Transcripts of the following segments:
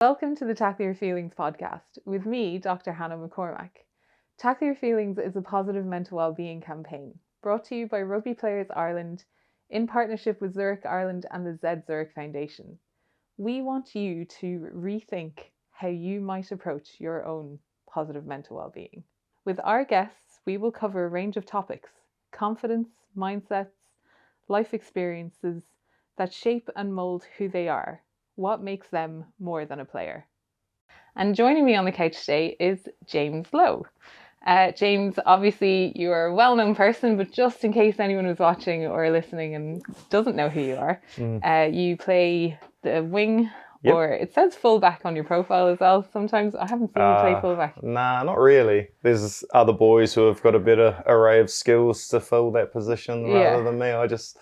Welcome to the Tackle Your Feelings podcast with me, Dr. Hannah McCormack. Tackle Your Feelings is a positive mental well-being campaign brought to you by Rugby Players Ireland in partnership with Zurich Ireland and the Z Zurich Foundation. We want you to rethink how you might approach your own positive mental well-being. With our guests, we will cover a range of topics: confidence, mindsets, life experiences that shape and mould who they are. What makes them more than a player? And joining me on the couch today is James Lowe. James, obviously you're a well-known person, but just in case anyone was watching or listening and doesn't know who you are, you play the wing, or it says fullback on your profile as well. Sometimes I haven't seen you play fullback. Nah, not really. There's other boys who have got a better array of skills to fill that position rather than me. I just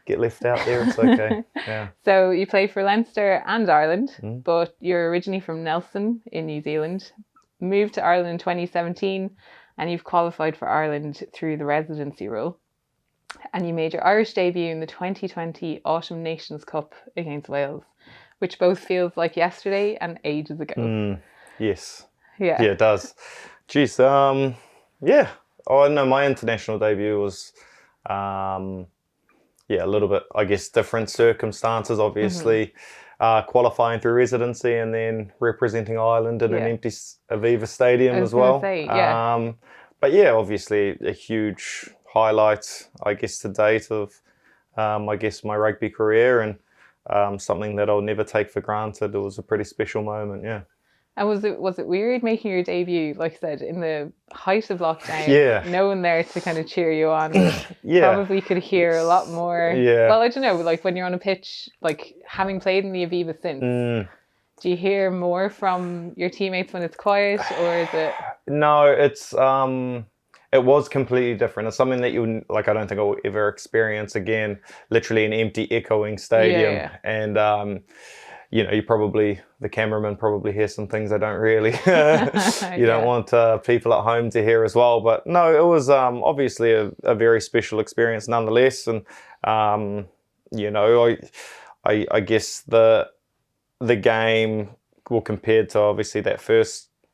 get left out there. It's okay. Yeah. So you play for Leinster and Ireland, but you're originally from Nelson in New Zealand, moved to Ireland in 2017, and you've qualified for Ireland through the residency rule. And you made your Irish debut in the 2020 Autumn Nations Cup against Wales, which both feels like yesterday and ages ago. Yes. Yeah. Yeah, it does. Jeez. Yeah. Oh, no, my international debut was, a little bit, I guess, different circumstances, obviously. Qualifying through residency and then representing Ireland in an empty Aviva Stadium as well. But yeah, obviously a huge highlight, I guess, to date of, my rugby career, and something that I'll never take for granted. It was a pretty special moment, yeah. And was it weird making your debut, like I said, in the height of lockdown? No one there to kind of cheer you on. Probably could hear a lot more. Well, I don't know, like when you're on a pitch, like having played in the Aviva since, do you hear more from your teammates when it's quiet, or is it? No, it's it was completely different. It's something that I don't think I'll ever experience again. Literally an empty, echoing stadium, and the cameraman probably hears some things I don't really, don't want people at home to hear as well. But no, it was obviously a very special experience nonetheless. And, I guess the game, well, compared to obviously that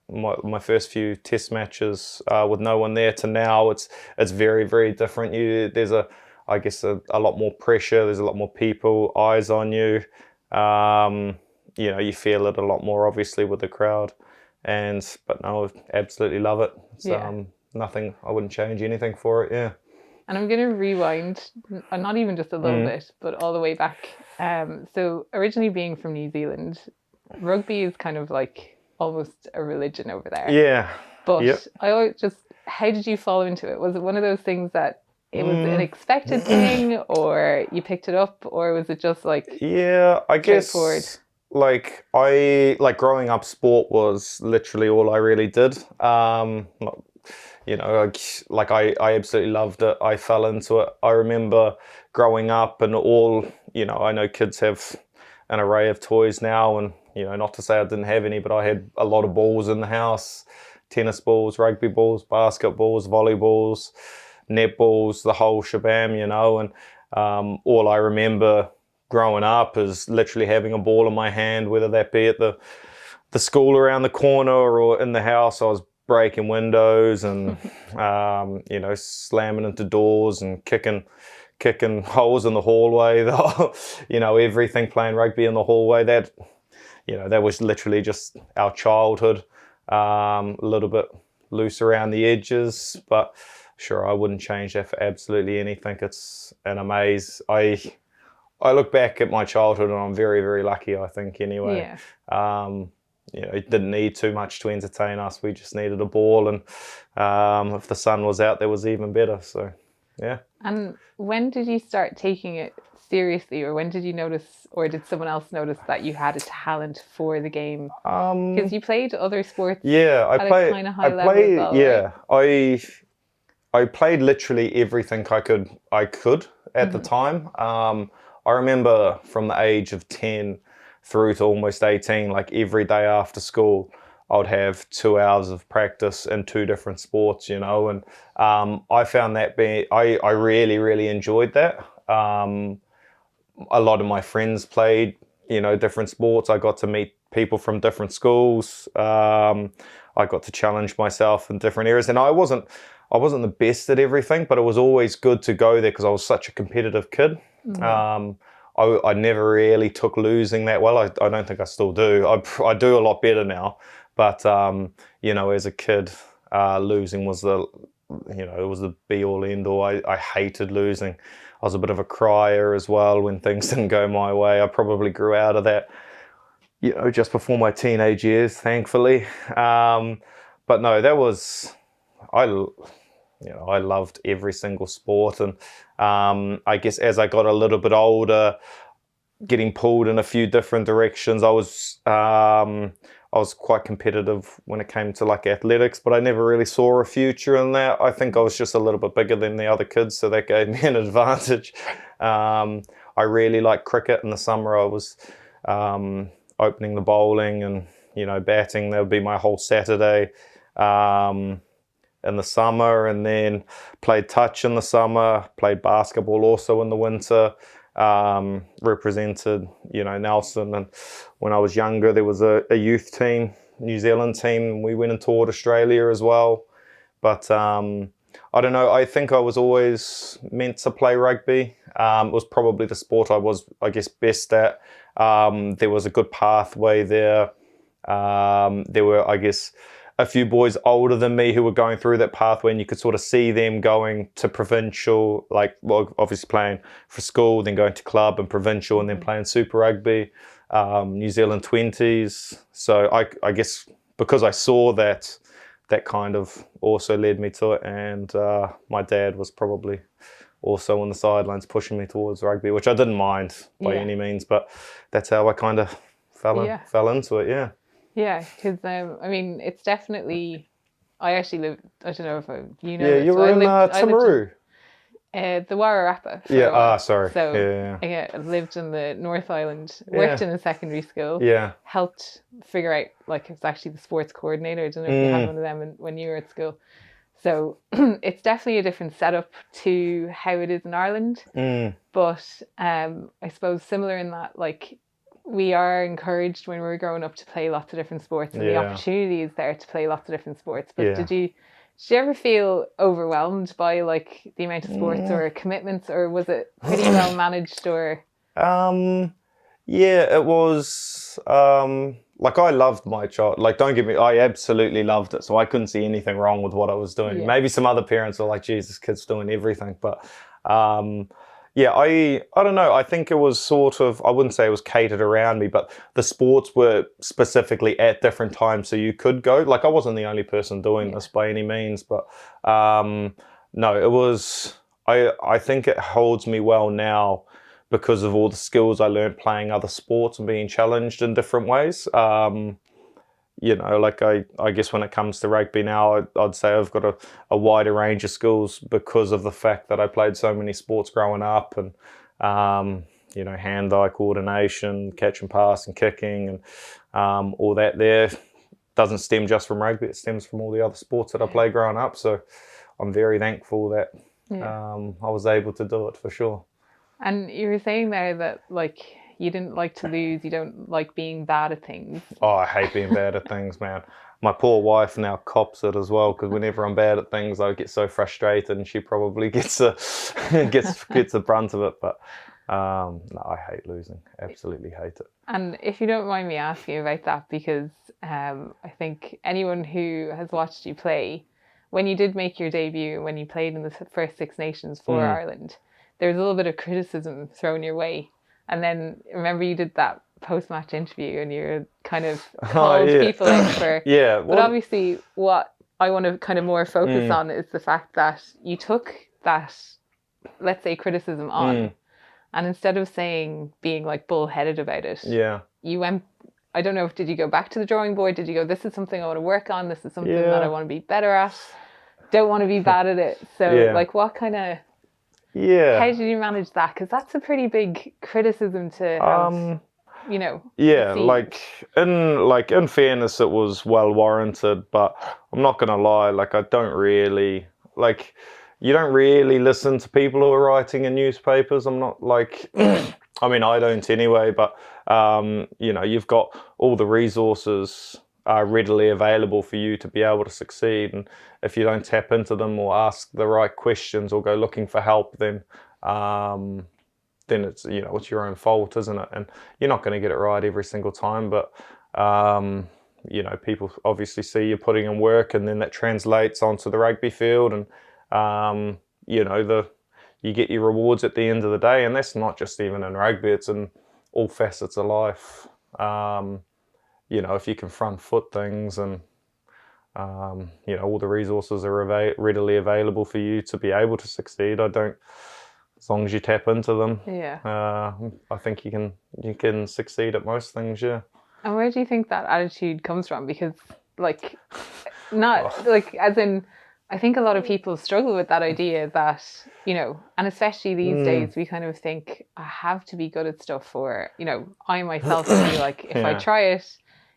my first few test matches with no one there to now, it's very, very different. There's a lot more pressure. There's a lot more people, eyes on you. You feel it a lot more obviously with the crowd, but no, I absolutely love it. It's nothing, I wouldn't change anything for it. Yeah. And I'm going to rewind, not even just a little bit, but all the way back. So originally being from New Zealand, rugby is kind of like almost a religion over there. Yeah. But I always how did you fall into it? Was it one of those things that it was an expected thing, or you picked it up, or was it just like I guess growing up, sport was literally all I really did. I absolutely loved it. I fell into it. I remember growing up and I know kids have an array of toys now, and not to say I didn't have any, but I had a lot of balls in the house: tennis balls, rugby balls, basketballs, volleyballs, netballs, the whole shabam, and all I remember growing up is literally having a ball in my hand, whether that be at the school around the corner or in the house. I was breaking windows and slamming into doors and kicking holes in the hallway. Everything, playing rugby in the hallway. That was literally just our childhood. A little bit loose around the edges, but sure, I wouldn't change that for absolutely anything. It's an amaze. I look back at my childhood and I'm very, very lucky, I think, anyway. It didn't need too much to entertain us. We just needed a ball, and if the sun was out, that was even better. So, yeah. And when did you start taking it seriously, or when did you notice, or did someone else notice that you had a talent for the game? Because you played other sports at a kind of high level as well, right? I played literally everything I could at the time. I remember from the age of 10 through to almost 18, like every day after school, I would have 2 hours of practice in 2 different sports, and I found that I really, really enjoyed that. A lot of my friends played, different sports. I got to meet people from different schools. I got to challenge myself in different areas, and I wasn't the best at everything, but it was always good to go there because I was such a competitive kid. I never really took losing that well. I don't think I still do. I do a lot better now, but as a kid, losing was it was the be all end all. I hated losing. I was a bit of a crier as well when things didn't go my way. I probably grew out of that, just before my teenage years, thankfully. But no, that was, I loved every single sport. And I guess as I got a little bit older, getting pulled in a few different directions, I was quite competitive when it came to like athletics, but I never really saw a future in that. I think I was just a little bit bigger than the other kids, so that gave me an advantage. I really liked cricket. In the summer I was opening the bowling and batting. That would be my whole Saturday in the summer, and then played touch in the summer, played basketball also in the winter. Represented Nelson, and when I was younger there was a youth team, New Zealand team, and we went and toured Australia as well. But I don't know, I think I was always meant to play rugby. It was probably the sport I was, I guess, best at. There was a good pathway there. There were, I guess, a few boys older than me who were going through that pathway, and you could sort of see them going to provincial, obviously playing for school, then going to club and provincial, and then playing Super Rugby, New Zealand 20s. So I guess because I saw that kind of also led me to it, and my dad was probably also on the sidelines pushing me towards rugby, which I didn't mind by any means, but that's how I kind of fell into it, yeah. Yeah, because it's definitely. I actually lived. I don't know if you know. Yeah, you were in Timaru. The Wairarapa. Yeah. Sorry. So yeah. I lived in the North Island. Worked in a secondary school. Yeah. Helped figure out I was actually the sports coordinator. I don't know if you had one of them when you were at school. So it's definitely a different setup to how it is in Ireland. But I suppose similar in that we are encouraged when we're growing up to play lots of different sports, and the opportunity is there to play lots of different sports. But did you ever feel overwhelmed by the amount of sports or commitments, or was it pretty well managed? Or it was. I loved my child. Don't get me, I absolutely loved it. So I couldn't see anything wrong with what I was doing. Yeah. Maybe some other parents are like, Jesus, kid's doing everything, but. I don't know. I think it was sort of, I wouldn't say it was catered around me, but the sports were specifically at different times, so you could go. I wasn't the only person doing this by any means, but no, it was, I think it holds me well now because of all the skills I learned playing other sports and being challenged in different ways. I guess when it comes to rugby now, I'd say I've got a wider range of skills because of the fact that I played so many sports growing up, and hand-eye coordination, catch and pass and kicking, and all that there doesn't stem just from rugby, it stems from all the other sports that I played growing up. So I'm very thankful that I was able to do it, for sure. And you were saying there that you didn't like to lose, you don't like being bad at things. Oh, I hate being bad at things, man. My poor wife now cops it as well, because whenever I'm bad at things, I get so frustrated, and she probably gets the brunt of it. But no, I hate losing. Absolutely hate it. And if you don't mind me asking about that, because I think anyone who has watched you play, when you did make your debut, when you played in the first Six Nations for Ireland, there was a little bit of criticism thrown your way. And then remember you did that post-match interview and you kind of called people out for... Yeah. But obviously what I want to kind of more focus on is the fact that you took that, let's say, criticism on. And instead of being bullheaded about it, you went... I don't know, did you go back to the drawing board? Did you go, this is something I want to work on, this is something that I want to be better at, don't want to be bad at it. So what kind of... Yeah. How did you manage that? Because that's a pretty big criticism to have, Yeah, in fairness, it was well warranted, but I'm not going to lie, I don't really, you don't really listen to people who are writing in newspapers. I'm not I mean, I don't anyway, but you know, you've got all the resources readily available for you to be able to succeed. And if you don't tap into them or ask the right questions or go looking for help, then it's, you know, it's your own fault, isn't it? And you're not going to get it right every single time, but you know, people obviously see you putting in work, and then that translates onto the rugby field, and you know, you get your rewards at the end of the day, and that's not just even in rugby; it's in all facets of life. You know, if you can front foot things, and you know, all the resources are readily available for you to be able to succeed. As long as you tap into them, I think you can succeed at most things. Yeah. And where do you think that attitude comes from? Because, like, not like as in, I think a lot of people struggle with that idea that, you know, and especially these days, we kind of think I have to be good at stuff, or, you know, I myself feel like if I try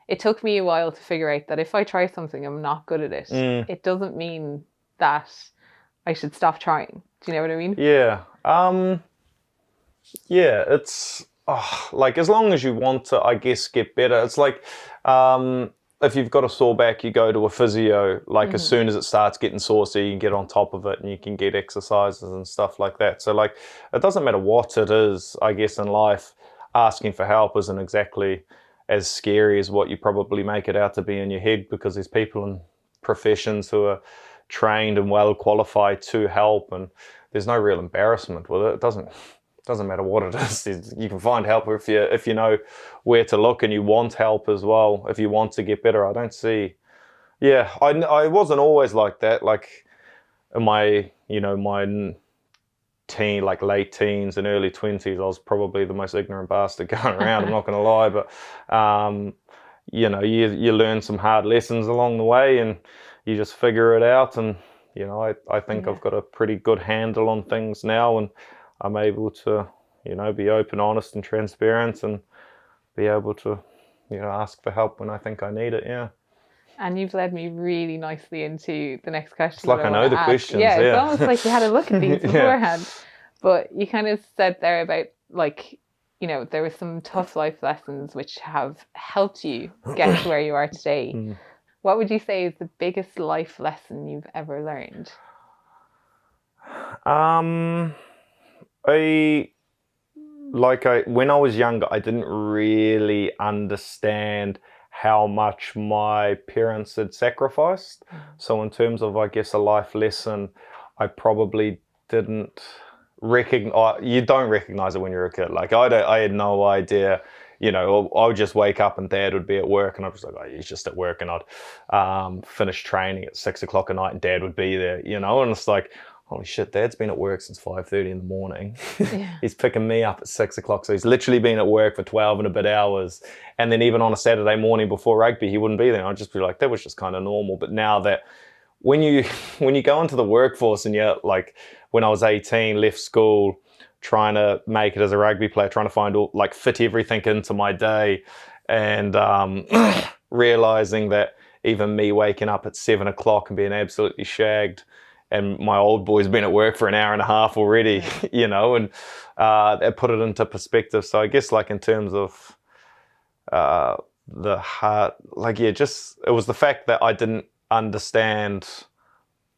it took me a while to figure out that if I try something, I'm not good at it. It doesn't mean that I should stop trying. Do you know what I mean? Yeah. Yeah, it's like, as long as you want to, I guess, get better. It's like if you've got a sore back, you go to a physio. Like as soon as it starts getting sore, so you can get on top of it and you can get exercises and stuff like that. So like, it doesn't matter what it is, I guess, in life, asking for help isn't exactly as scary as what you probably make it out to be in your head, because there's people in professions who are trained and well qualified to help, and there's no real embarrassment with it. It doesn't matter what it is. You can find help if you know where to look, and you want help as well. If you want to get better, I don't see. Yeah, I wasn't always like that. Like in my, you know, my late teens and early 20s, I was probably the most ignorant bastard going around. I'm not going to lie, but you know, you learn some hard lessons along the way, and you just figure it out. And you know, I think I've got a pretty good handle on things now, and I'm able to, you know, be open, honest, and transparent, and be able to, you know, ask for help when I think I need it. Yeah. And you've led me really nicely into the next question. It's like I know the questions. Yeah, it's almost like you had a look at these beforehand. But you kind of said there about, like, you know, there were some tough life lessons which have helped you get to where you are today. What would you say is the biggest life lesson you've ever learned? When I was younger, I didn't really understand how much my parents had sacrificed. So in terms of, I guess, a life lesson, I probably didn't recognize. You don't recognize it when you're a kid. Like I had no idea. You know, I would just wake up and Dad would be at work, and I was like, oh, he's just at work, and I'd finish training at 6 o'clock at night, and Dad would be there. You know, and it's like, holy shit, Dad's been at work since 5:30 in the morning. He's picking me up at 6 o'clock. So he's literally been at work for 12 and a bit hours. And then even on a Saturday morning before rugby, he wouldn't be there. I'd just be like, that was just kind of normal. But now that when you go into the workforce, and you're like, when I was 18, left school, trying to make it as a rugby player, trying to find fit everything into my day, and realizing that even me waking up at 7 o'clock and being absolutely shagged, and my old boy's been at work for an hour and a half already, you know, and that put it into perspective. So I guess, like, in terms of the heart, like, yeah, just, it was the fact that I didn't understand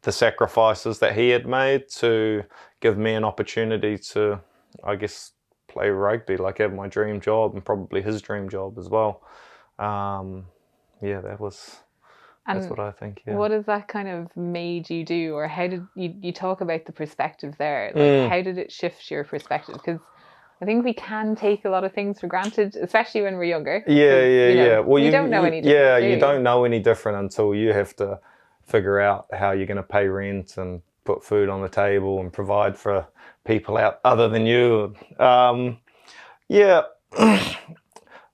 the sacrifices that he had made to give me an opportunity to, I guess, play rugby, like have my dream job, and probably his dream job as well. Yeah, that's what I think. Yeah. What has that kind of made you do, or how did you talk about the perspective there? Like, how did it shift your perspective? Because I think we can take a lot of things for granted, especially when we're younger. Yeah. Well, you don't know any different. Yeah, you don't know any different until you have to figure out how you're going to pay rent and put food on the table and provide for people out other than you. Yeah.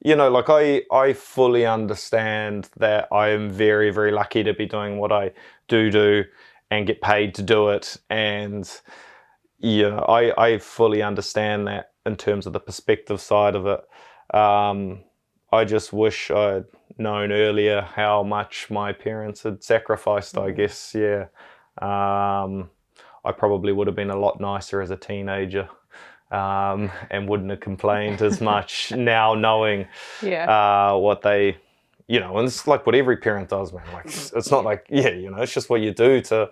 You know, like, I fully understand that I am very, very lucky to be doing what I do and get paid to do it. And, you know, I fully understand that in terms of the perspective side of it. I just wish I'd known earlier how much my parents had sacrificed, I guess, yeah. I probably would have been a lot nicer as a teenager. and wouldn't have complained as much now knowing what they, and it's like what every parent does, man. Like it's not like, it's just what you do to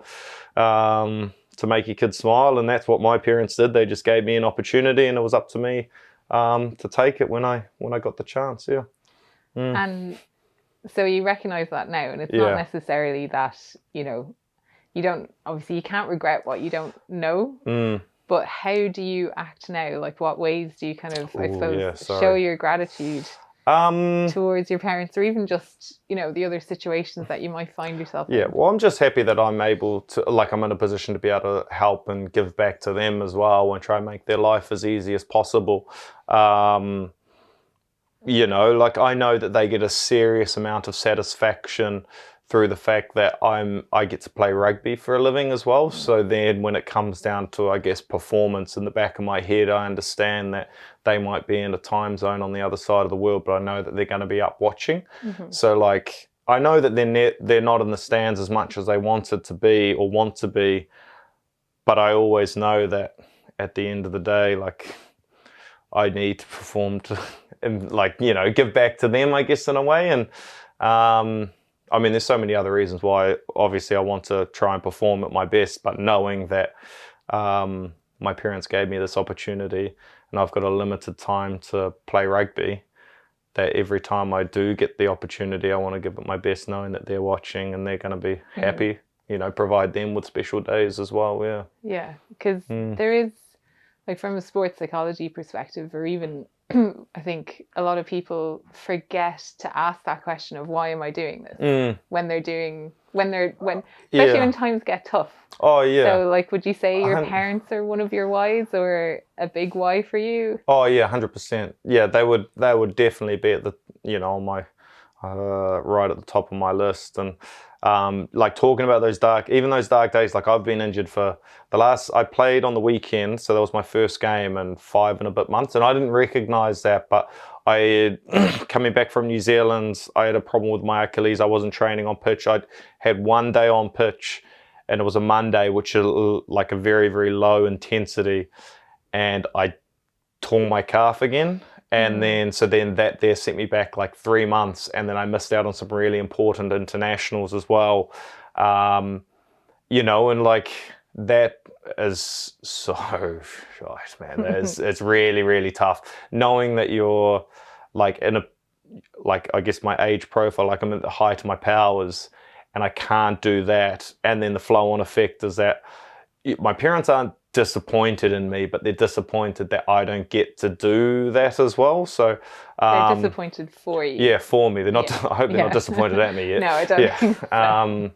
make your kids smile, and that's what my parents did. They just gave me an opportunity, and it was up to me to take it when I got the chance. And so you recognize that now, and it's not necessarily that you don't, obviously you can't regret what you don't know, but how do you act now? Like what ways do you kind of, I suppose, show your gratitude towards your parents, or even just the other situations that you might find yourself in? Well, I'm just happy that I'm able to, like, I'm in a position to be able to help and give back to them as well, and try and make their life as easy as possible. Like I know that they get a serious amount of satisfaction through the fact that I get to play rugby for a living as well. So then when it comes down to, I guess, performance, in the back of my head, I understand that they might be in a time zone on the other side of the world, but I know that they're going to be up watching. So like, I know that they're not in the stands as much as they wanted to be or want to be, but I always know that at the end of the day, like, I need to perform to, and like, give back to them, I guess, in a way. And I mean, there's so many other reasons why, obviously, I want to try and perform at my best, but knowing that my parents gave me this opportunity and I've got a limited time to play rugby, that every time I do get the opportunity, I want to give it my best, knowing that they're watching and they're going to be happy, provide them with special days as well. Yeah, because there is, like, from a sports psychology perspective, or even I think a lot of people forget to ask that question of why am I doing this when especially when times get tough. Oh yeah. So like, would you say your parents are one of your whys, or a big why for you? Oh yeah, 100%. Yeah, they would definitely be at the on my right at the top of my list. And like, talking about those dark days, like, I've been injured for I played on the weekend, so that was my first game in 5 and a bit months, and I didn't recognize that, but coming back from New Zealand, I had a problem with my Achilles. I wasn't training on pitch. I had one day on pitch, and it was a Monday, which is like a very, very low intensity, and I tore my calf again. And then that there sent me back like 3 months, and then I missed out on some really important internationals as well. And like, that is so shite, man. It's really, really tough knowing that you're like I guess my age profile, like I'm at the height of my powers, and I can't do that. And then the flow-on effect is that my parents aren't disappointed in me, but they're disappointed that I don't get to do that as well. So they're disappointed for you. Yeah, for me. They're not. I hope they're not disappointed at me yet. No, I don't think so.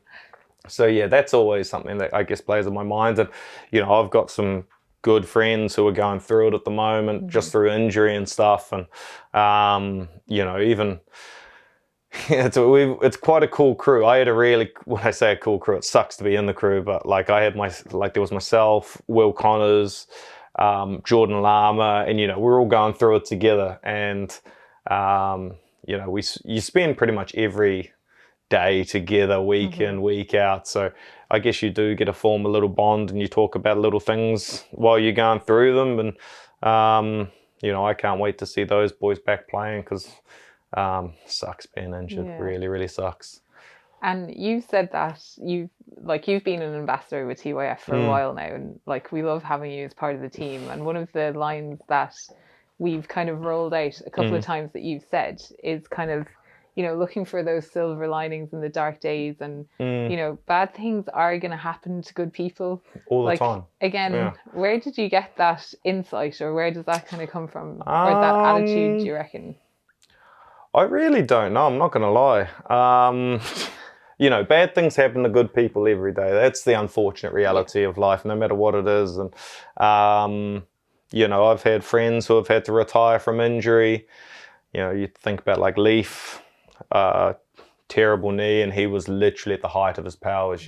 So yeah, that's always something that I guess plays in my mind. And I've got some good friends who are going through it at the moment, just through injury and stuff. And even it's quite a cool crew. I had when I say a cool crew, it sucks to be in the crew, but like, there was myself, Will Connors, Jordan Lama, and we're all going through it together. And you spend pretty much every day together, week in, week out. So I guess you do get to form a little bond, and you talk about little things while you're going through them. And I can't wait to see those boys back playing, because sucks being injured. Really, really sucks. And you said that you've been an ambassador with TYF for a while now, and like, we love having you as part of the team. And one of the lines that we've kind of rolled out a couple of times that you've said is kind of, looking for those silver linings in the dark days, and bad things are going to happen to good people all the time. Again, where did you get that insight, or where does that kind of come from, or that attitude, do you reckon? I really don't know. I'm not going to lie. Bad things happen to good people every day. That's the unfortunate reality of life, no matter what it is. And, I've had friends who have had to retire from injury. You think about like Leaf, terrible knee, and he was literally at the height of his powers.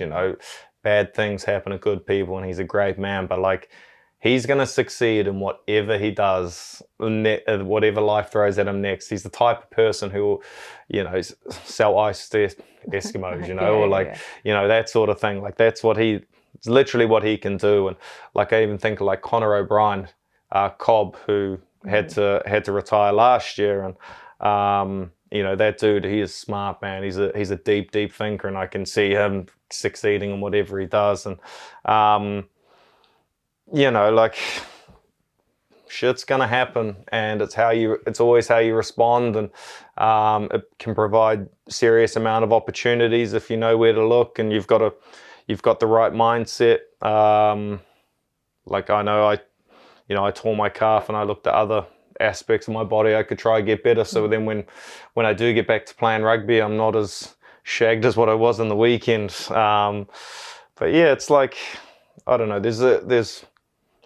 Bad things happen to good people, and he's a great man, but like, he's going to succeed in whatever he does, whatever life throws at him next. He's the type of person who will, sell ice to Eskimos, or that sort of thing. Like, it's literally what he can do. And like, I even think of like Connor O'Brien. Cobb, who had to retire last year, and that dude, he is smart, man. He's a deep thinker, and I can see him succeeding in whatever he does. And like, shit's gonna happen, and it's always how you respond, and it can provide serious amount of opportunities if you know where to look, and you've got the right mindset. Like, I know I tore my calf, and I looked at other aspects of my body I could try and get better. So then when I do get back to playing rugby, I'm not as shagged as what I was on the weekend. But yeah, it's like, I don't know, there's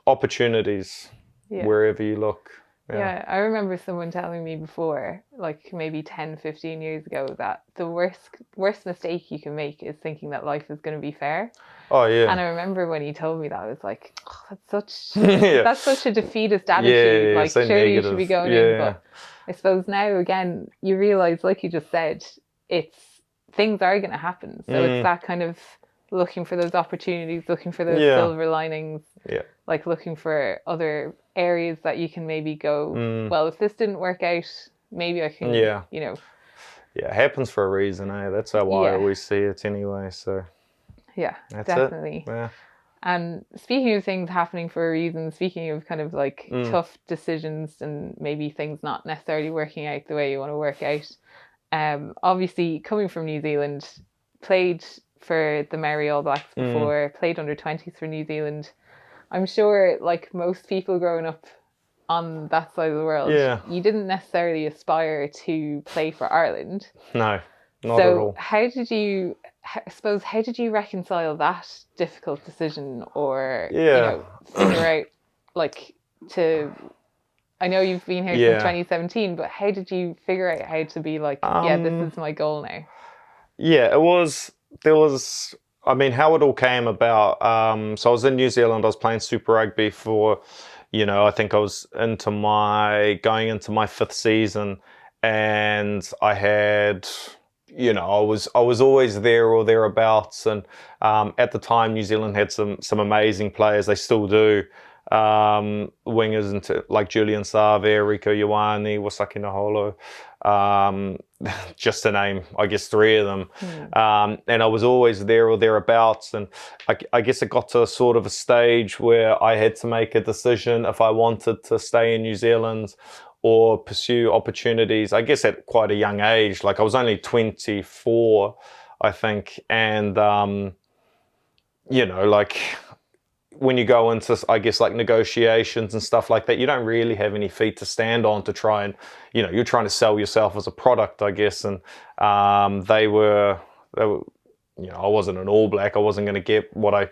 opportunities wherever you look. Yeah, I remember someone telling me before, like maybe 10, 15 years ago, that the worst mistake you can make is thinking that life is going to be fair. Oh yeah. And I remember when he told me that, I was like, oh, that's such a defeatist attitude. Like, so surely negative. You should be going in. But I suppose now, again, you realise, like you just said, things are going to happen. So it's that kind of looking for those opportunities, looking for those silver linings, like looking for other areas that you can maybe go, well, if this didn't work out, maybe I can, Yeah, it happens for a reason, eh? That's how I always see it anyway, so. Yeah, that's definitely. Yeah. And speaking of things happening for a reason, speaking of kind of like tough decisions and maybe things not necessarily working out the way you want to work out, obviously coming from New Zealand, played for the Maori All Blacks before, played under 20s for New Zealand. I'm sure, like most people growing up on that side of the world, you didn't necessarily aspire to play for Ireland. No, not at all. So how did you reconcile that difficult decision, or figure out, like, I know you've been here since 2017, but how did you figure out how to be like, this is my goal now? Yeah, how it all came about. So I was in New Zealand. I was playing Super Rugby for, I think I was going into my 5th season, and I had, I was always there or thereabouts. And at the time, New Zealand had some amazing players. They still do. Wingers into like Julian Save, Rico Ioane, Wasaki Naholo, just to name, I guess, 3 of them. And I was always there or thereabouts. And I guess it got to sort of a stage where I had to make a decision if I wanted to stay in New Zealand or pursue opportunities, I guess at quite a young age. Like, I was only 24, I think. And, like, when you go into, I guess, like negotiations and stuff like that, you don't really have any feet to stand on to try and, you're trying to sell yourself as a product, I guess. And they were, I wasn't an All Black. I wasn't going to get what I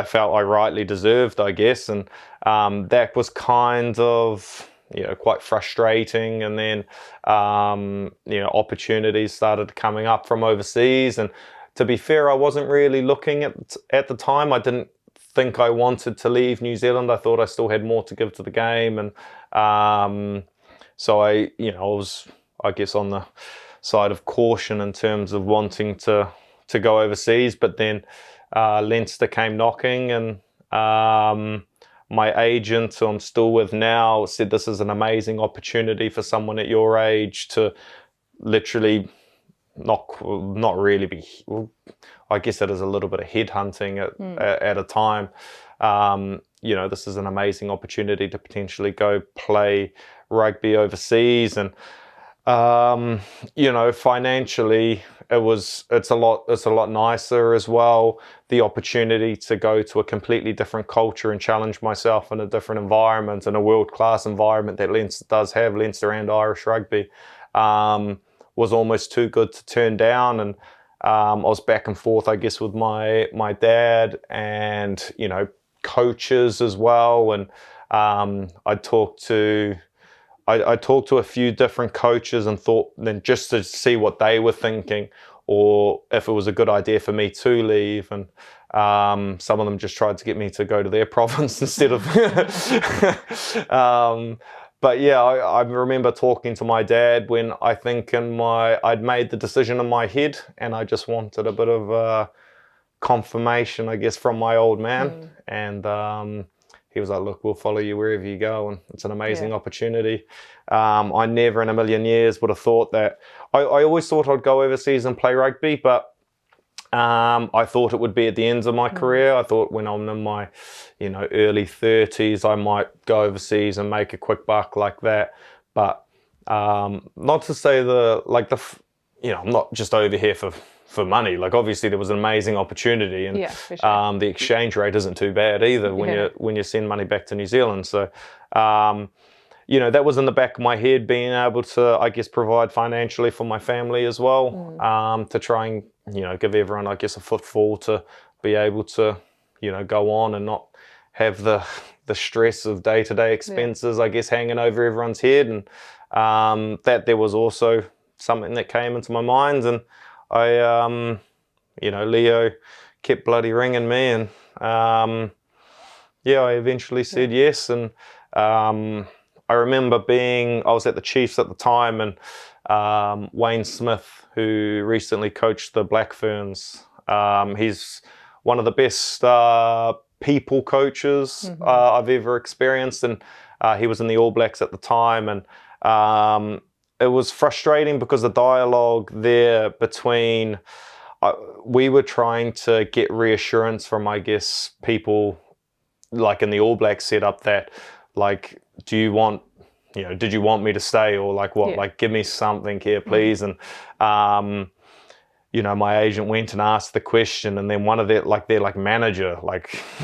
felt I rightly deserved, I guess. And that was kind of, quite frustrating. And then, opportunities started coming up from overseas. And to be fair, I wasn't really looking at the time. I didn't think I wanted to leave New Zealand. I thought I still had more to give to the game. And so I was, I guess, on the side of caution in terms of wanting to go overseas. But then Leinster came knocking, and my agent, who I'm still with now, said this is an amazing opportunity for someone at your age to literally not really be, I guess it is a little bit of headhunting at a time. This is an amazing opportunity to potentially go play rugby overseas. And financially, it's a lot nicer as well. The opportunity to go to a completely different culture and challenge myself in a different environment, in a world-class environment that Leinster does have, Leinster and Irish rugby, was almost too good to turn down. And I was back and forth, I guess, with my dad and, coaches as well. And I talked to a few different coaches and thought then just to see what they were thinking, or if it was a good idea for me to leave. And some of them just tried to get me to go to their province instead of but yeah, I remember talking to my dad when I think I'd made the decision in my head, and I just wanted a bit of confirmation, I guess, from my old man. And he was like, look, we'll follow you wherever you go, and it's an amazing opportunity. I never in a million years would have thought that. I always thought I'd go overseas and play rugby, but I thought it would be at the end of my career. I thought when I'm in my, early 30s, I might go overseas and make a quick buck like that. But not to say I'm not just over here for money. Like, obviously there was an amazing opportunity, and for sure. the exchange rate isn't too bad either when you send money back to New Zealand. So that was in the back of my head, being able to, I guess, provide financially for my family as well, to try and give everyone, I guess, a footfall to be able to go on and not have the stress of day-to-day expenses, I guess, hanging over everyone's head. And that there was also something that came into my mind, and I Leo kept bloody ringing me, and I eventually said yes. And I remember I was at the Chiefs at the time, and Wayne Smith, who recently coached the Black Ferns, he's one of the best people coaches I've ever experienced, and he was in the All Blacks at the time, and it was frustrating because the dialogue there between, we were trying to get reassurance from, I guess, people like in the All Blacks setup that, like, did you want me to stay, or like what, like, give me something here, please. And my agent went and asked the question, and then one of their manager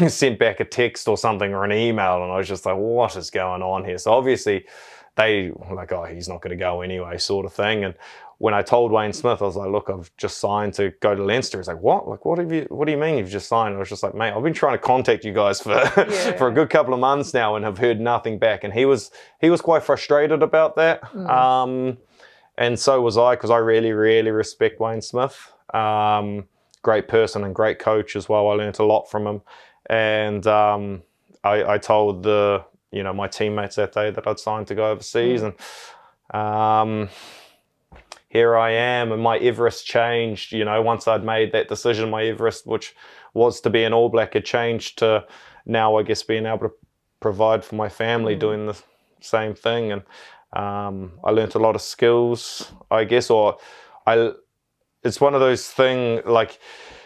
sent back a text or something, or an email, and I was just like, what is going on here? So obviously they were like, oh, he's not going to go anyway, sort of thing. And when I told Wayne Smith, I was like, look, I've just signed to go to Leinster. He's like, what? Like, what do you mean you've just signed? I was just like, mate, I've been trying to contact you guys for for a good couple of months now, and have heard nothing back. And he was quite frustrated about that. And so was I, because I really, really respect Wayne Smith. Great person and great coach as well. I learned a lot from him. And I told my teammates that day that I'd signed to go overseas, and here I am. And my Everest changed, once I'd made that decision. My Everest, which was to be an All Black, had changed to now, I guess, being able to provide for my family, doing the same thing. And I learned a lot of skills, I guess, it's one of those things, like,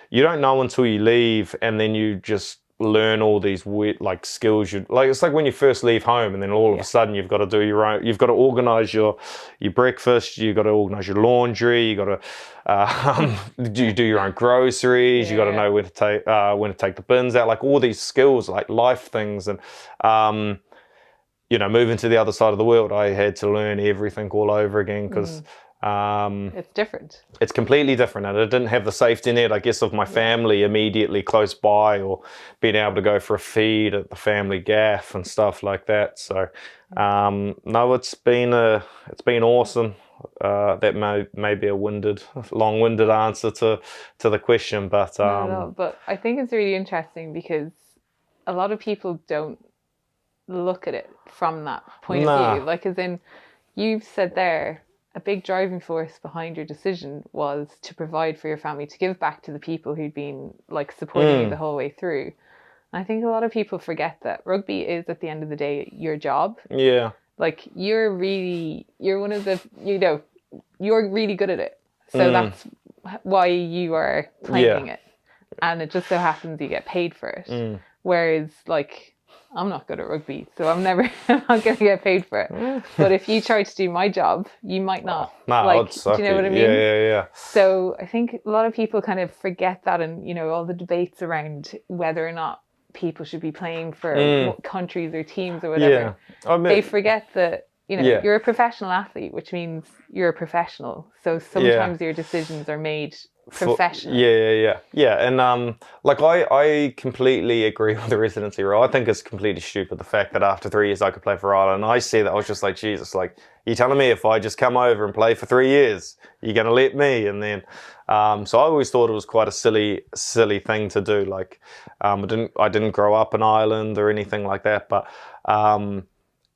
you don't know until you leave, and then you just learn all these weird, like, skills. It's like when you first leave home, and then all of a sudden you've got to do your own, you've got to organize your breakfast, you've got to organize your laundry, you got to do your own groceries, you got to know when to take the bins out, like all these skills, like life things. And moving to the other side of the world, I had to learn everything all over again, because it's different. It's completely different, and I didn't have the safety net, I guess, of my family immediately close by, or being able to go for a feed at the family gaff and stuff like that. So no, it's been awesome. That may be a long-winded answer to the question, but no, but I think it's really interesting, because a lot of people don't look at it from that point of view. Like, as in, you've said there, a big driving force behind your decision was to provide for your family, to give back to the people who'd been, like, supporting you the whole way through. And I think a lot of people forget that rugby is, at the end of the day, your job. Yeah. Like, you're one of the, you're really good at it. So that's why you are playing it. And it just so happens you get paid for it. Whereas, like, I'm not good at rugby, so I'm not going to get paid for it. But if you try to do my job, you might not. Do you know what I mean? Yeah. So I think a lot of people kind of forget that, and, all the debates around whether or not people should be playing for countries or teams or whatever. Yeah. They forget that, you're a professional athlete, which means you're a professional. So sometimes your decisions are made professionally. Yeah. And I completely agree with the residency rule. I think it's completely stupid, the fact that after 3 years I could play for Ireland. And I see that, I was just like, Jesus, like, you're telling me if I just come over and play for 3 years, you're going to let me? And then so I always thought it was quite a silly thing to do. Like, I didn't grow up in Ireland or anything like that, but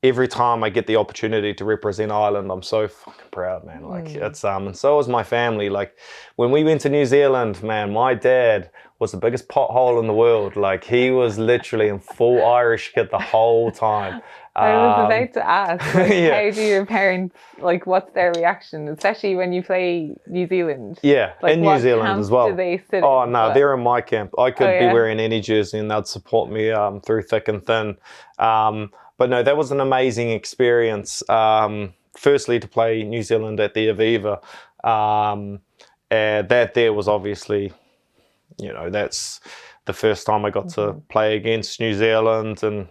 every time I get the opportunity to represent Ireland, I'm so fucking proud, man. Like it's and so is my family. Like when we went to New Zealand, man, my dad was the biggest pothole in the world. Like he was literally in full Irish kit the whole time. I was about to ask, like, Yeah. how do your parents, like, what's their reaction, especially when you play New Zealand? Yeah, Like, in New what Zealand camp as well. do they sit Oh in? no, they're in my camp. I could be yeah. wearing any jersey and they'd support me through thick and thin. But no, that was an amazing experience. Firstly, to play New Zealand at the Aviva, that there was obviously, you know, that's the first time I got to play against New Zealand and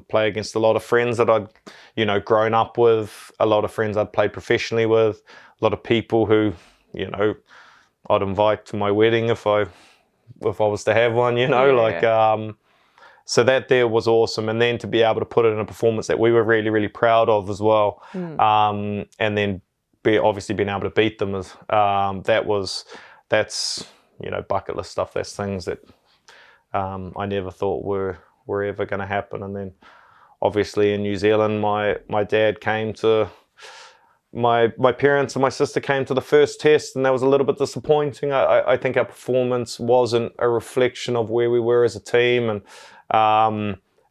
play against a lot of friends that I'd, you know, grown up with, a lot of friends I'd played professionally with, a lot of people who, you know, I'd invite to my wedding if I was to have one, you know, so that there was awesome. And then to be able to put it in a performance that we were really, really proud of as well. And then obviously being able to beat them is, that's, you know, bucket list stuff. That's things that I never thought were ever going to happen. And then obviously in New Zealand, my dad came to, my parents and my sister came to the first test, and that was a little bit disappointing. I think our performance wasn't a reflection of where we were as a team. And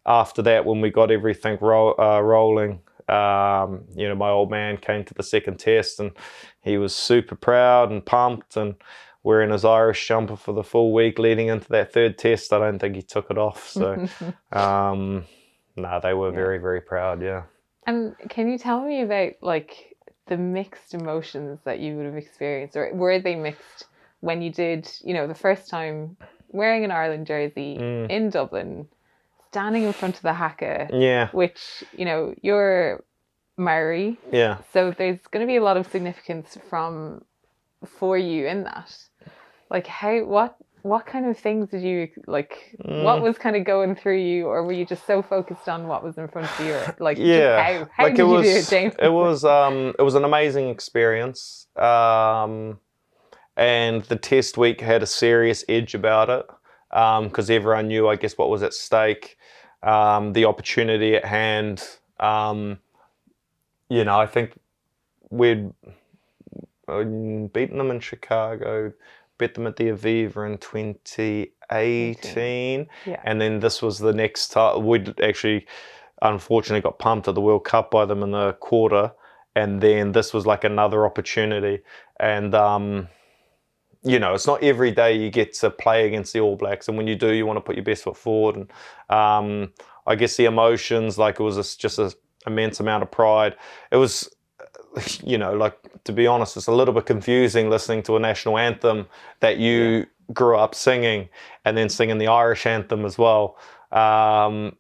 after that, when we got everything rolling, you know, my old man came to the second test and he was super proud and pumped and wearing his Irish jumper for the full week leading into that third test. I don't think he took it off. So, no, they were very, very proud. Yeah. And can you tell me about like the mixed emotions that you would have experienced, or were they mixed when you did, you know, the first time wearing an Ireland jersey in Dublin, standing in front of the haka, which, you know, you're Maori, so there's going to be a lot of significance for you in that. Like what kind of things did you like? What was kind of going through you, or were you just so focused on what was in front of you? Or, like, how like did you do it, James? It was an amazing experience, and the test week had a serious edge about it, because everyone knew, I guess, what was at stake, the opportunity at hand. You know, I think we'd beaten them in Chicago, beat them at the Aviva in 2018, and then this was the next time. We'd actually, unfortunately, got pumped at the World Cup by them in the quarter, and then this was like another opportunity. And you know, it's not every day you get to play against the All Blacks, and when you do, you want to put your best foot forward. And I guess the emotions, like it was just an immense amount of pride. It was, you know, like, to be honest, it's a little bit confusing listening to a national anthem that you grew up singing and then singing the Irish anthem as well. But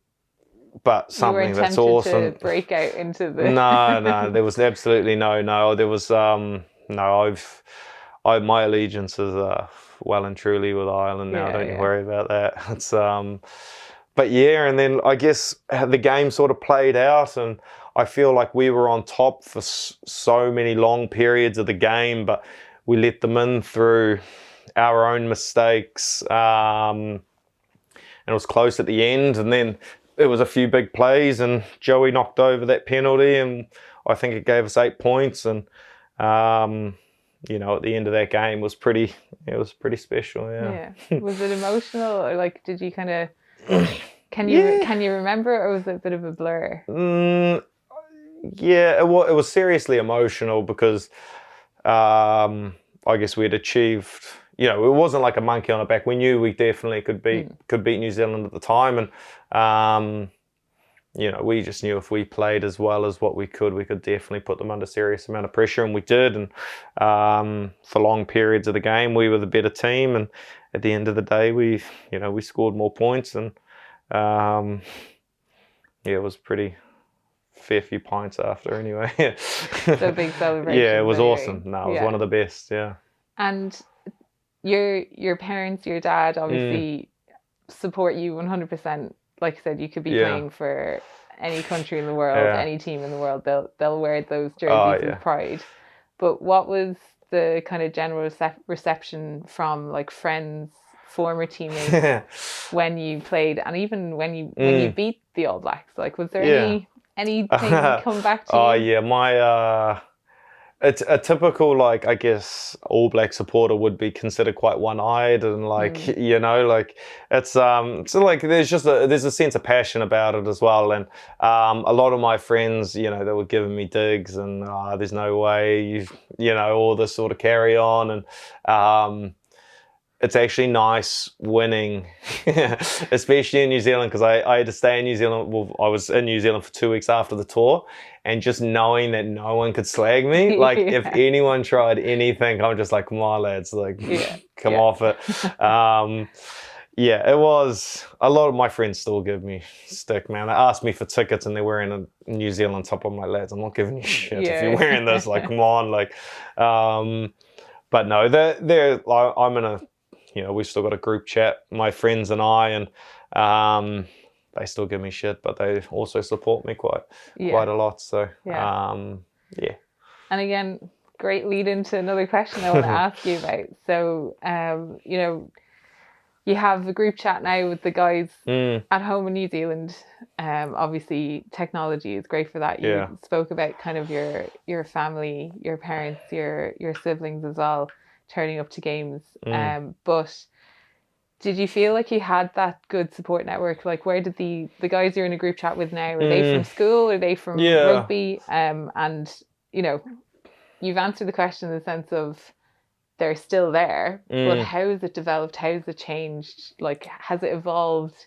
something that's awesome. To break out into the no, there was absolutely no. There was no. My allegiance is well and truly with Ireland now. Don't you worry about that. It's but yeah, and then I guess the game sort of played out, and I feel like we were on top for so many long periods of the game, but we let them in through our own mistakes, and it was close at the end, and then there was a few big plays, and Joey knocked over that penalty, and I think it gave us 8 points, and you know, at the end of that game was pretty special. Yeah. Was it emotional, or like, did you kind of can you remember, or was it a bit of a blur? Yeah, it was seriously emotional because I guess we'd achieved, you know, it wasn't like a monkey on our back. We knew we definitely could beat New Zealand at the time, and you know, we just knew if we played as well as what we could definitely put them under serious amount of pressure, and we did. And for long periods of the game, we were the better team, and at the end of the day, we scored more points, and it was pretty fair few pints after anyway. So big celebration. Yeah, it was awesome. No, it was one of the best. Yeah. And your parents, your dad, obviously support you 100%. Like I said, you could be playing for any country in the world, any team in the world. They'll wear those jerseys with pride. But what was the kind of general reception from like friends, former teammates when you played, and even when you beat the All Blacks? Like, was there Anything come back to Oh you? yeah, my it's a typical, like, I guess All Black supporter would be considered quite one-eyed, and like, you know, like it's so like there's a sense of passion about it as well. And a lot of my friends, you know, they were giving me digs and there's no way you know, all this sort of carry on. And it's actually nice winning, especially in New Zealand, because I had to stay in New Zealand. Well, I was in New Zealand for 2 weeks after the tour, and just knowing that no one could slag me, like if anyone tried anything, I'm just like, come on, lads, like, come off it. Yeah, it was. A lot of my friends still give me stick, man. They asked me for tickets and they're wearing a New Zealand top. I'm like, lads, I'm not giving you shit if you're wearing this. Like, come on, like. But no, I'm in a, you know, we've still got a group chat, my friends and I, and they still give me shit, but they also support me quite a lot. So yeah. And again, great lead into another question I want to ask you about. So you know, you have a group chat now with the guys at home in New Zealand. Obviously technology is great for that. You spoke about kind of your family, your parents, your siblings as well, turning up to games. But did you feel like you had that good support network? Like, where did the guys you're in a group chat with now, are they from school? Are they from rugby? And, you know, you've answered the question in the sense of they're still there, but how has it developed? How has it changed? Like, has it evolved?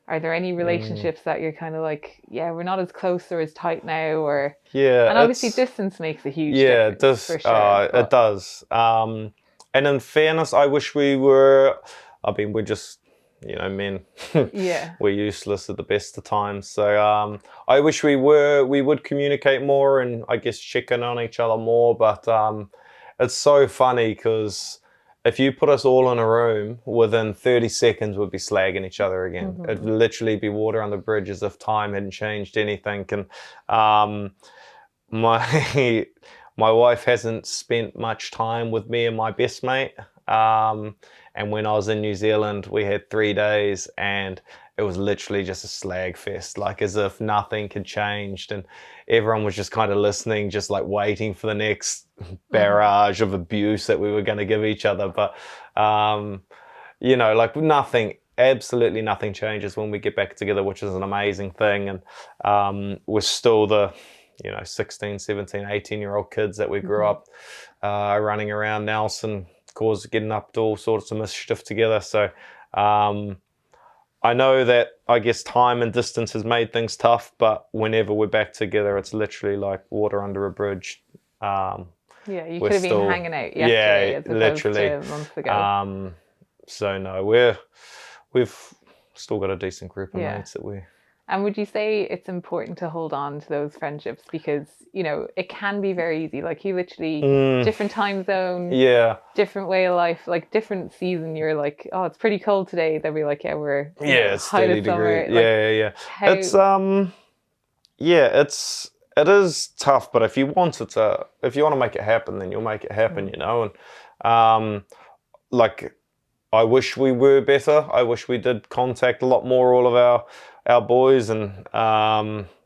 Are there any relationships that you're kind of like, yeah, we're not as close or as tight now? Or and obviously distance makes a huge difference. For sure, it does. And in fairness, I wish we were. I mean, we're just, you know, men. We're useless at the best of times. So I wish we would communicate more and I guess check in on each other more. But it's so funny because if you put us all in a room, within 30 seconds we'd be slagging each other again. It'd literally be water on the bridge, as if time hadn't changed anything. And my wife hasn't spent much time with me and my best mate. And when I was in New Zealand, we had 3 days and it was literally just a slag fest, like as if nothing had changed. And everyone was just kind of listening, just like waiting for the next barrage of abuse that we were going to give each other. But, you know, like absolutely nothing changes when we get back together, which is an amazing thing. And we're still the, you know, 16, 17, 18-year-old kids that we grew up running around Nelson, getting up to all sorts of mischief together. So I know that, I guess, time and distance has made things tough, but whenever we're back together, it's literally like water under a bridge. You could have been hanging out yesterday as opposed to months ago. So no, we've still got a decent group of mates that we. And would you say it's important to hold on to those friendships? Because, you know, it can be very easy. Like, you literally, different time zone, different way of life, like different season. You're like, oh, it's pretty cold today. They'll be like, yeah, we're it's 30 degrees. Like, It is tough, but if you want to make it happen, then you'll make it happen, you know. And like, I wish we were better. I wish we did contact a lot more, all of our boys. And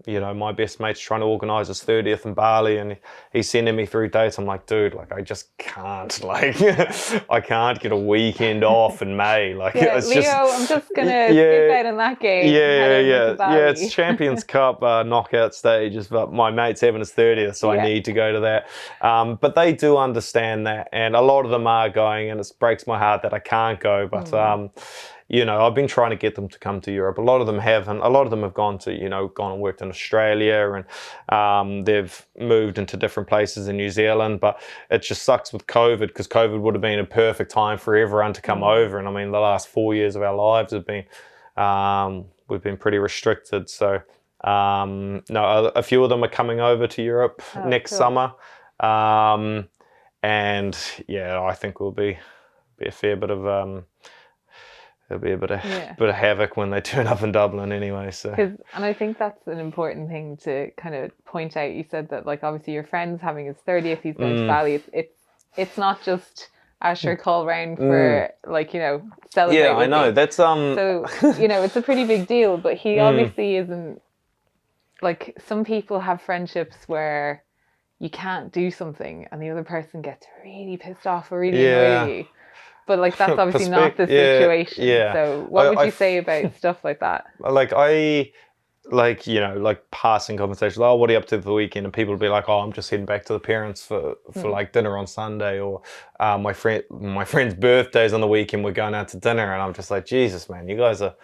you know, my best mate's trying to organise his 30th in Bali, and he's sending me through dates. I'm like, dude, like, I just can't, like, I can't get a weekend off in May. Like, it's Leo, I'm just gonna skip out in that game. It's Champions Cup knockout stages, but my mate's having his 30th, so I need to go to that. But they do understand that, and a lot of them are going, and it breaks my heart that I can't go. But you know, I've been trying to get them to come to Europe. A lot of them haven't. A lot of them have gone and worked in Australia, and they've moved into different places in New Zealand. But it just sucks with COVID, because COVID would have been a perfect time for everyone to come over. And I mean, the last 4 years of our lives have been, we've been pretty restricted. So, no, a few of them are coming over to Europe next summer. And yeah, I think we'll be a fair bit of, there'll be a bit of havoc when they turn up in Dublin anyway. So, and I think that's an important thing to kind of point out. You said that, like, obviously your friend's having his 30th, he's going to Bali. It's not just a sure call round for like, you know, celebrate. Yeah, I know. That's So, you know, it's a pretty big deal, but he obviously isn't like some people have friendships where you can't do something and the other person gets really pissed off or really annoyed at you. But like that's obviously not the situation. Yeah. So what would you say about stuff like that? Like you know, like passing conversations. Oh, what are you up to for the weekend? And people will be like, oh, I'm just heading back to the parents for like dinner on Sunday, or my friend's birthday's on the weekend. We're going out to dinner, and I'm just like, Jesus, man, you guys are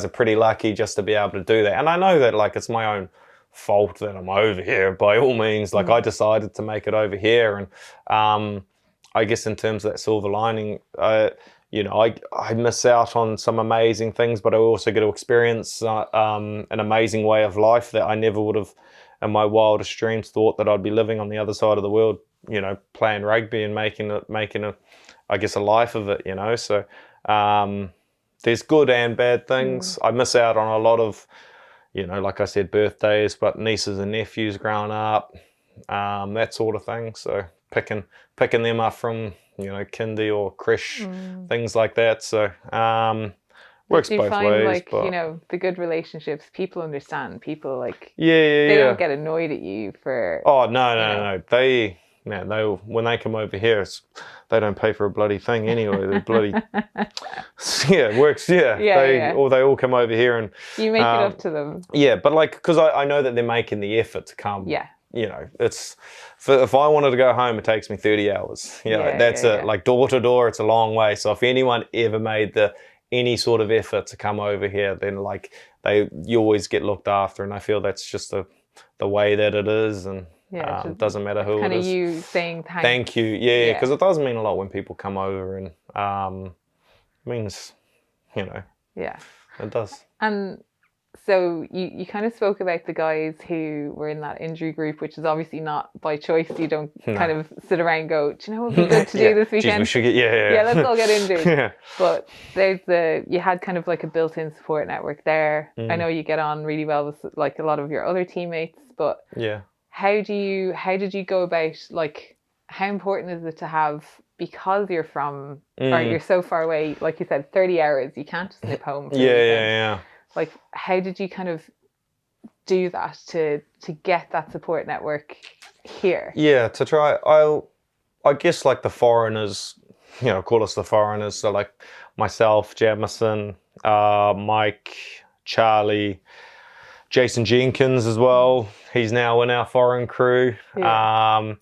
pretty lucky just to be able to do that. And I know that like it's my own fault that I'm over here by all means. Like I decided to make it over here, and I guess in terms of that silver lining, you know, I miss out on some amazing things, but I also get to experience an amazing way of life that I never would have in my wildest dreams thought that I'd be living on the other side of the world, you know, playing rugby and making I guess a life of it, you know. So there's good and bad things. I miss out on a lot of, you know, like I said, birthdays, but nieces and nephews growing up, that sort of thing. So picking them up from, you know, kindy or creche, things like that. So works both ways. Like, but you know, the good relationships, people understand. People like they don't get annoyed at you for. Oh no. They when they come over here, they don't pay for a bloody thing anyway. They're bloody it works. They all come over here and you make it up to them. Yeah, but like because I know that they're making the effort to come. Yeah. You know, it's if I wanted to go home, it takes me 30 hours. You know, that's it. Like door to door, it's a long way. So if anyone ever made any sort of effort to come over here, then like you always get looked after, and I feel that's just the way that it is, and it doesn't matter who it is. Kind of you saying thank you, because it does mean a lot when people come over, and it means, you know, it does. And so you kind of spoke about the guys who were in that injury group, which is obviously not by choice. You don't kind of sit around and go, do you know what would be good to do this weekend? Jeez, we should get, let's all get injured. But you had kind of like a built-in support network there. I know you get on really well with like a lot of your other teammates, but how did you go about, like, how important is it to have, because you're from, or you're so far away, like you said, 30 hours, you can't just nip home for the weekend. Like, how did you kind of do that to get that support network here? Yeah, to try. I guess like the foreigners, you know, call us the foreigners. So like myself, Jamison, Mike, Charlie, Jason Jenkins as well. He's now in our foreign crew. You know,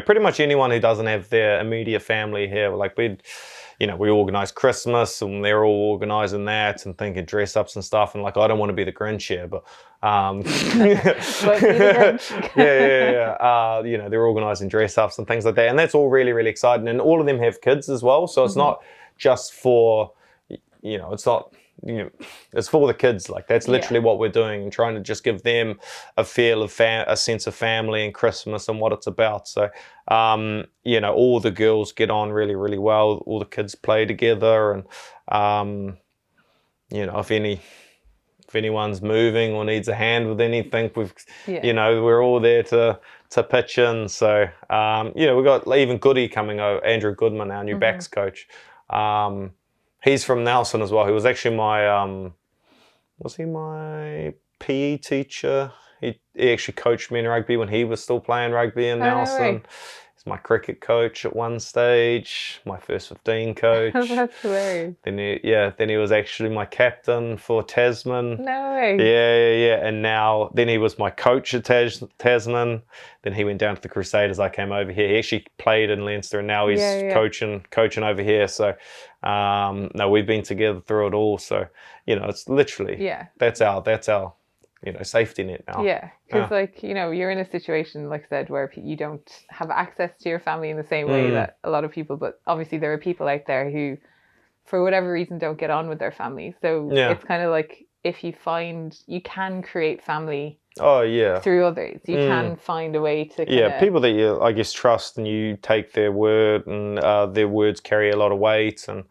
pretty much anyone who doesn't have their immediate family here. Like we organise Christmas, and they're all organising that and thinking dress ups and stuff. And like, I don't want to be the Grinch here, but you know, they're organising dress ups and things like that, and that's all really, really exciting. And all of them have kids as well, so it's not just for, you know, it's for the kids. Like that's literally what we're doing, and trying to just give them a feel of a sense of family and Christmas and what it's about. So you know, all the girls get on really, really well. All the kids play together, and you know, if anyone's moving or needs a hand with anything, you know, we're all there to pitch in. So you know, we've got even Goody coming over, Andrew Goodman, our new backs coach. He's from Nelson as well. He was actually my PE teacher? He actually coached me in rugby when he was still playing rugby in Nelson. He's my cricket coach at one stage, my first 15 coach. That's hilarious. Then he was actually my captain for Tasman. No way. Yeah. And then he was my coach at Tasman. Then he went down to the Crusaders. I came over here. He actually played in Leinster, and now he's coaching over here. So no, we've been together through it all. So, you know, it's literally that's our you know, safety net now. Yeah, because like, you know, you're in a situation, like I said, where you don't have access to your family in the same way that a lot of people, but obviously there are people out there who, for whatever reason, don't get on with their family. So it's kind of like, if you find, you can create family through others. You can find a way to people that you, I guess, trust, and you take their word, and their words carry a lot of weight, and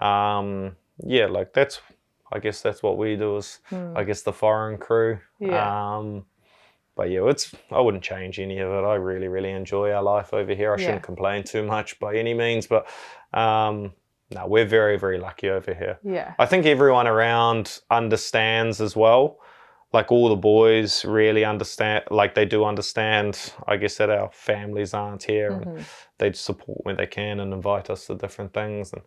like I guess that's what we do, is I guess the foreign crew. But yeah, I wouldn't change any of it. I really, really enjoy our life over here. I shouldn't complain too much by any means, but no, we're very, very lucky over here. Yeah. I think everyone around understands as well. like all the boys really understand, like they do understand, I guess, that our families aren't here, and they support when they can and invite us to different things, and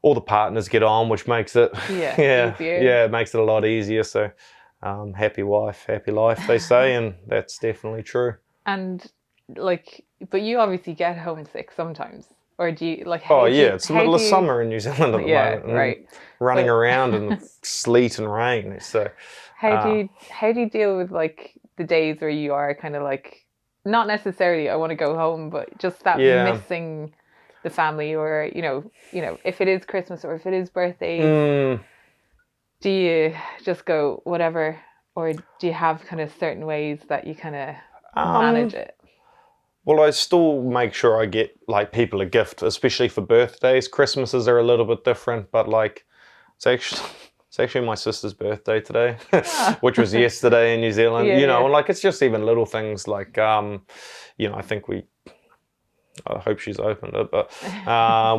all the partners get on, which makes it easier. it makes it a lot easier. So happy wife, happy life, they say, and that's definitely true. And like, but you obviously get homesick sometimes, or do you like? It's the middle of summer in New Zealand at the moment, right. Running around in sleet and rain. So how do you deal with like the days where you are kind of like, not necessarily I want to go home, but just that missing the family, or you know if it is Christmas or if it is birthdays, do you just go whatever, or do you have kind of certain ways that you kind of manage it? Well, I still make sure I get like people a gift, especially for birthdays. Christmases are a little bit different, but like it's actually my sister's birthday today, which was yesterday in New Zealand. And like it's just even little things like I think I hope she's opened it, but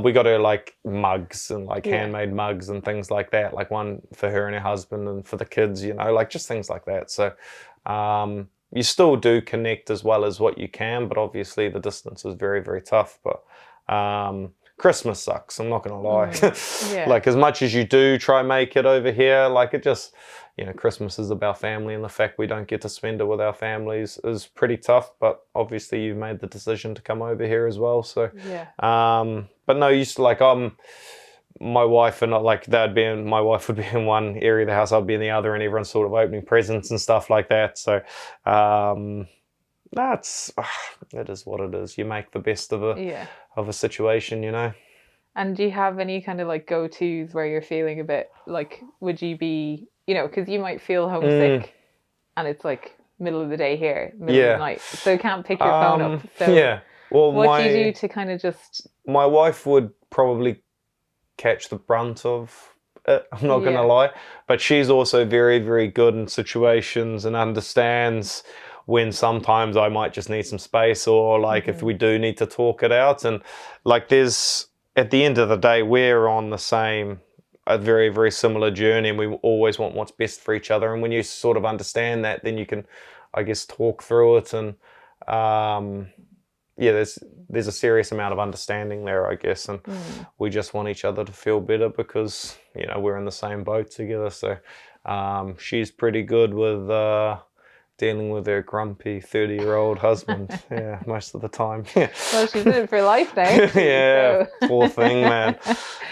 we got her like mugs and like handmade mugs and things like that, like one for her and her husband and for the kids, like just things like that. So you still do connect as well as what you can, but obviously the distance is very, very tough. But Christmas sucks, I'm not going to lie. Like as much as you do try and make it over here, like it just, Christmas is about family, and the fact we don't get to spend it with our families is pretty tough. But obviously you've made the decision to come over here as well. So, but no, used to like, my wife and like my wife would be in one area of the house, I'd be in the other, and everyone's sort of opening presents and stuff like that. So it is what it is. You make the best of a situation, And do you have any kind of like go-tos where you're feeling a bit like, would you be, because you might feel homesick and it's like middle of the day here, middle of the night, so you can't pick your phone up. So well, what do you do to kind of just... My wife would probably catch the brunt of it, I'm not going to lie, but she's also very, very good in situations and understands when sometimes I might just need some space, or like if we do need to talk it out. And like at the end of the day, we're on a very, very similar journey, and we always want what's best for each other. And when you sort of understand that, then you can, I guess, talk through it. And there's a serious amount of understanding there, I guess. And we just want each other to feel better because, we're in the same boat together. So she's pretty good with dealing with her grumpy 30-year-old husband, most of the time. Well, she's in it for life now. Poor thing, man.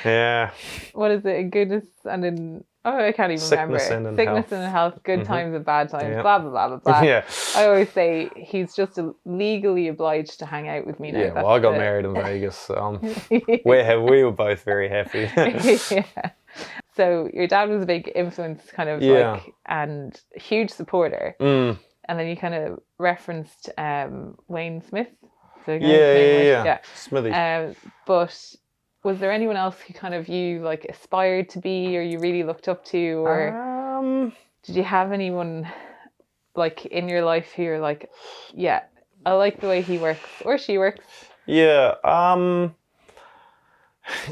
Yeah. What is it? In goodness and in... Oh, I can't even remember. Sickness and health, good times and bad times, blah, blah, blah, blah, blah. I always say he's just legally obliged to hang out with me now. Yeah, well, I got married in Vegas, so we were both very happy. So your dad was a big influence kind of like, and huge supporter. And then you kind of referenced Wayne Smith. So Smithy. But was there anyone else who kind of you like aspired to be, or you really looked up to, or did you have anyone like in your life who you're like, I like the way he works or she works?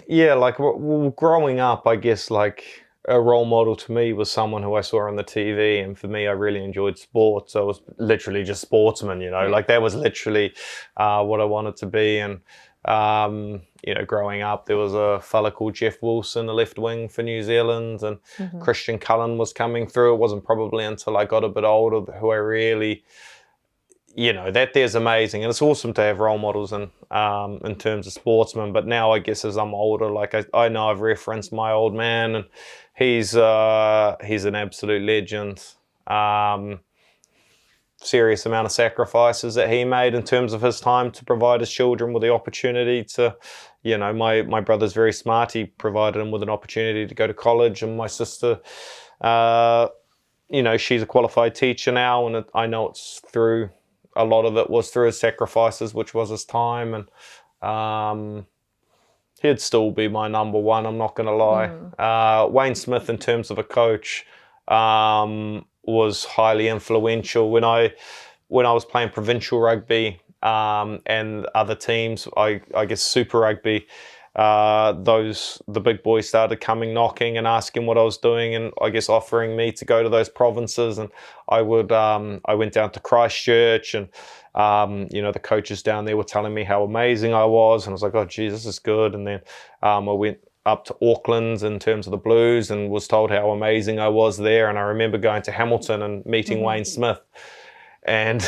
Like growing up, I guess like a role model to me was someone who I saw on the TV, and for me, I really enjoyed sports. I was literally just sportsman, like that was literally what I wanted to be. And growing up, there was a fella called Jeff Wilson, the left wing for New Zealand, and Christian Cullen was coming through. It wasn't probably until I got a bit older who I really, that there's amazing, and it's awesome to have role models in terms of sportsmen. But now I guess as I'm older, like I know I've referenced my old man, and he's an absolute legend. Serious amount of sacrifices that he made in terms of his time to provide his children with the opportunity to, my brother's very smart. He provided him with an opportunity to go to college, and my sister, she's a qualified teacher now, and I know it's through, a lot of it was through his sacrifices, which was his time. And he'd still be my number one, I'm not going to lie. Wayne Smith, in terms of a coach, was highly influential when I was playing provincial rugby and other teams, I guess Super Rugby. the big boys started coming knocking and asking what I was doing, and I guess offering me to go to those provinces. And I went down to Christchurch, and the coaches down there were telling me how amazing I was, and I was like, oh geez, this is good. And then I went up to Auckland in terms of the Blues and was told how amazing I was there. And I remember going to Hamilton and meeting Wayne Smith, and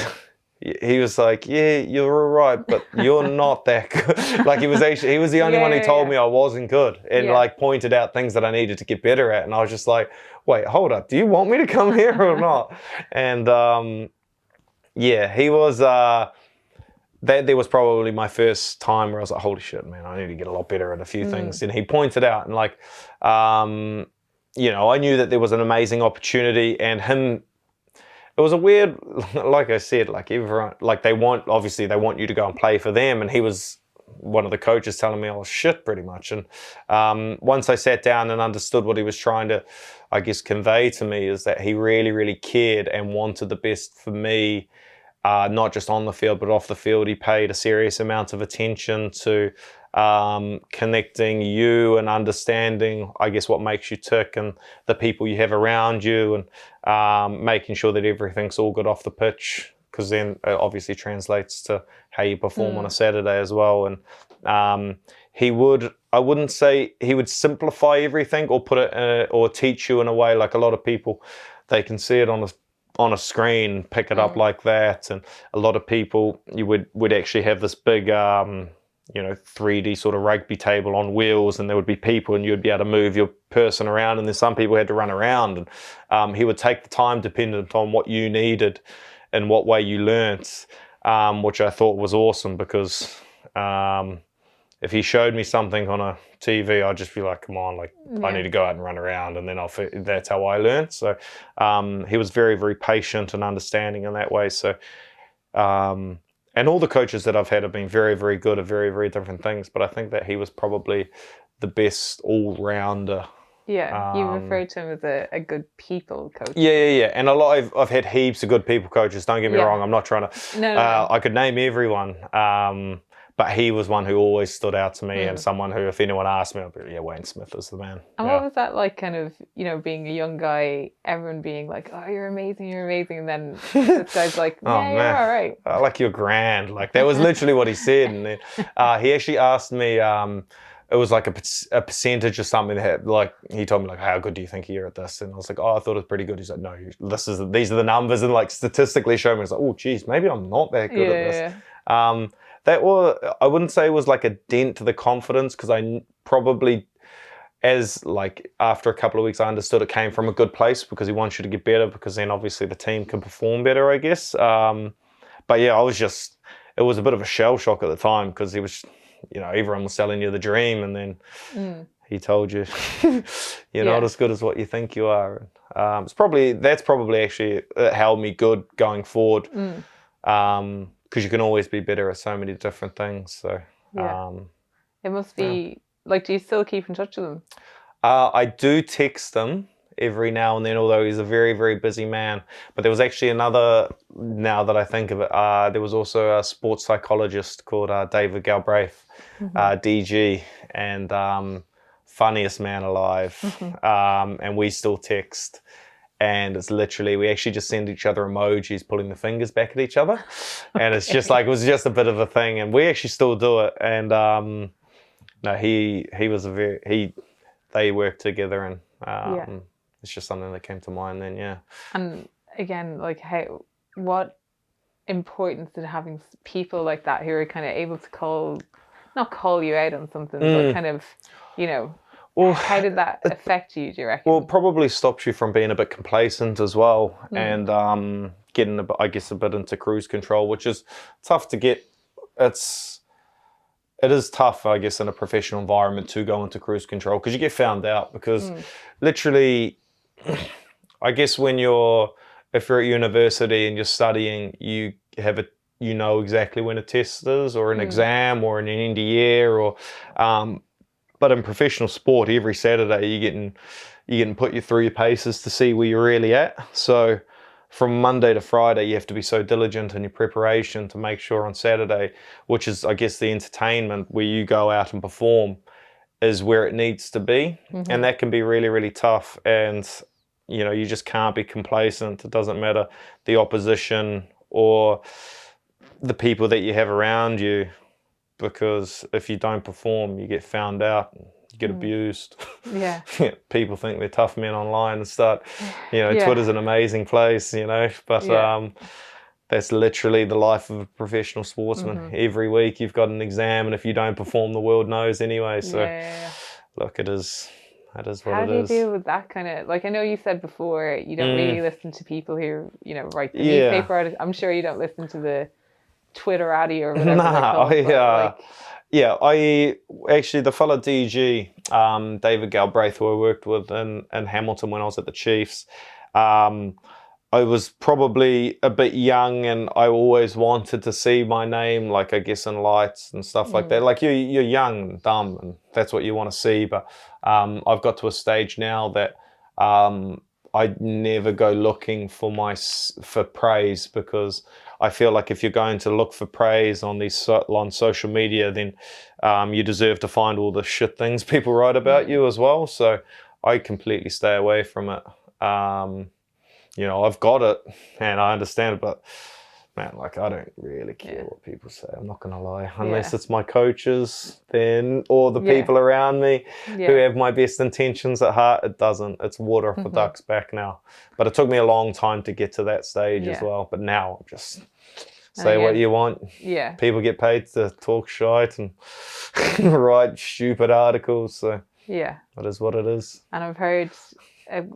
he was like, yeah, you're all right, but you're not that good. Like he was the only one who told me I wasn't good, and like pointed out things that I needed to get better at. And I was just like, wait, hold up, do you want me to come here or not? And he was there was probably my first time where I was like, holy shit, man, I need to get a lot better at a few things. And he pointed out, and like I knew that there was an amazing opportunity, and him, it was a weird, like I said, like everyone, like they want you to go and play for them. And he was one of the coaches telling me I was shit pretty much. And once I sat down and understood what he was trying to, I guess, convey to me, is that he really, really cared and wanted the best for me, not just on the field, but off the field. He paid a serious amount of attention to connecting you and understanding, I guess, what makes you tick and the people you have around you, and making sure that everything's all good off the pitch, because then it obviously translates to how you perform on a Saturday as well. And I wouldn't say he would simplify everything or put it or teach you in a way like a lot of people, they can see it on a screen, pick it up like that. And a lot of people, you would actually have this big 3D sort of rugby table on wheels, and there would be people, and you'd be able to move your person around, and then some people had to run around. And he would take the time dependent on what you needed and what way you learnt, which I thought was awesome, because if he showed me something on a TV, I'd just be like, come on, like I need to go out and run around, and then that's how I learned. So he was very, very patient and understanding in that way. So and all the coaches that I've had have been very, very good at very, very different things, but I think that he was probably the best all-rounder. Yeah, you referred to him as a good people coach. Yeah. And I've had heaps of good people coaches. Don't get me wrong. I'm not trying to. No. I could name everyone, but he was one who always stood out to me, and someone who, if anyone asked me, I'd be, Wayne Smith is the man. And what was that like, kind of, being a young guy, everyone being like, oh, you're amazing, and then this guy's like, yeah, oh, you're all right. Like, you're grand. Like, that was literally what he said. And then he actually asked me, it was like a percentage or something that, like, he told me, like, how good do you think you're at this? And I was like, oh, I thought it was pretty good. He's like, no, these are the numbers, and like statistically showing me. I was like, oh, geez, maybe I'm not that good at this. That was, I wouldn't say it was like a dent to the confidence, because I probably, after a couple of weeks, I understood it came from a good place, because he wants you to get better, because then obviously the team can perform better, I guess. But yeah, it was a bit of a shell shock at the time, because he was, everyone was selling you the dream, and then he told you you're not as good as what you think you are. That's probably actually held me good going forward. Because you can always be better at so many different things. So it must be like, do you still keep in touch with him? I do text him every now and then, although he's a very, very busy man. But there was actually another, now that I think of it, there was also a sports psychologist called David Galbraith, DG, and funniest man alive. And we still text. And it's literally, we actually just send each other emojis pulling the fingers back at each other. And it's just like, it was just a bit of a thing. And we actually still do it. And no, he was they worked together, and it's just something that came to mind then, And again, like, what importance did having people like that who are kind of able to not call you out on something, but kind of, well, how did that affect you, do you reckon? Well, it probably stops you from being a bit complacent as well, and getting, I guess, a bit into cruise control, which is tough to get. It is tough, I guess, in a professional environment to go into cruise control, because you get found out, because literally, I guess if you're at university and you're studying, you have exactly when a test is, or an exam, or an end of year, or but in professional sport, every Saturday you're getting put through your paces to see where you're really at. So from Monday to Friday, you have to be so diligent in your preparation to make sure on Saturday, which is, I guess, the entertainment where you go out and perform, is where it needs to be. And that can be really, really tough. And, you know, you just can't be complacent. It doesn't matter the opposition or the people that you have around you, because if you don't perform, you get found out, you get abused. Yeah. People think they're tough men online and start, you know, Twitter's an amazing place, you know, but that's literally the life of a professional sportsman. Every week you've got an exam, and if you don't perform, the world knows anyway. So look, it is what it is. How do you deal with that kind of, like, I know you said before you don't really listen to people who, you know, write the newspaper article. I'm sure you don't listen to the Twitterati or whatever I actually, the fellow DG, David Galbraith, who I worked with in Hamilton when I was at the Chiefs, I was probably a bit young, and I always wanted to see my name, like, I guess, in lights and stuff like that. Like, you're young and dumb, and that's what you want to see. But I've got to a stage now that I never go looking for praise, because I feel like if you're going to look for praise on social media, then you deserve to find all the shit things people write about you as well. So I completely stay away from it. You know, I've got it and I understand it, but man, like, I don't really care what people say. I'm not going to lie. Unless it's my coaches, then, or the people around me who have my best intentions at heart. It doesn't. It's water off the duck's back now. But it took me a long time to get to that stage as well. But now I'm just say what you want. Yeah. People get paid to talk shite and write stupid articles. So yeah, it is what it is. And I've heard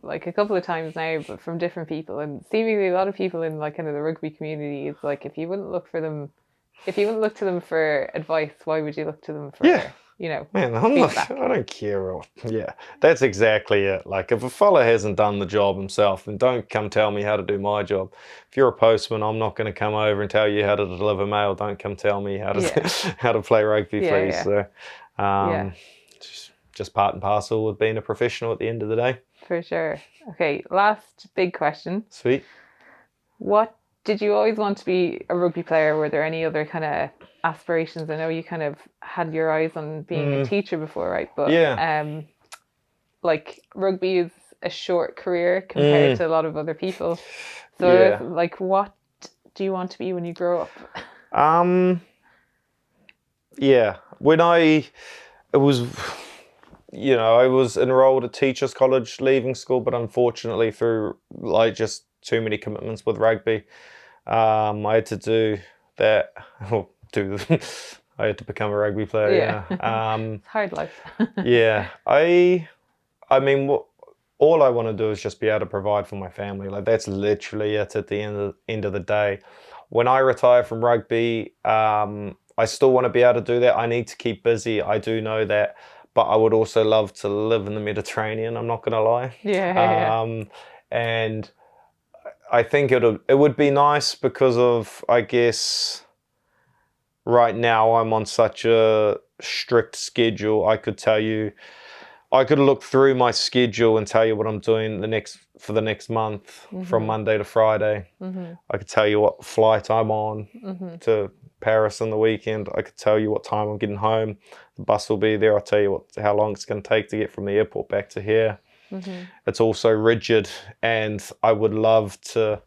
like a couple of times now, but from different people, and seemingly a lot of people in like kind of the rugby community, it's like, if you wouldn't look to them for advice, why would you look to them for you know, man, I don't care. That's exactly it. Like, if a fella hasn't done the job himself, then don't come tell me how to do my job. If you're a postman, I'm not going to come over and tell you how to deliver mail. Don't come tell me how to how to play rugby, please. So just part and parcel with being a professional at the end of the day. For sure. Okay, last big question. Sweet. What did you always want to be a rugby player? Were there any other kind of aspirations? I know you kind of had your eyes on being a teacher before, right? But like, rugby is a short career compared to a lot of other people. So like, what do you want to be when you grow up? When I was enrolled at Teachers College leaving school, but unfortunately through like just too many commitments with rugby, I had to do that. I had to become a rugby player. It's hard life. I mean, all I want to do is just be able to provide for my family. Like, that's literally it at the end of the day. When I retire from rugby, I still want to be able to do that. I need to keep busy. I do know that. But I would also love to live in the Mediterranean, I'm not going to lie. And I think it would be nice because of, I guess, right now I'm on such a strict schedule. I could look through my schedule and tell you what I'm doing for the next month, from Monday to Friday. I could tell you what flight I'm on to Paris on the weekend. I could tell you what time I'm getting home. The bus will be there. I'll tell you how long it's going to take to get from the airport back to here. It's also rigid, and I would love to,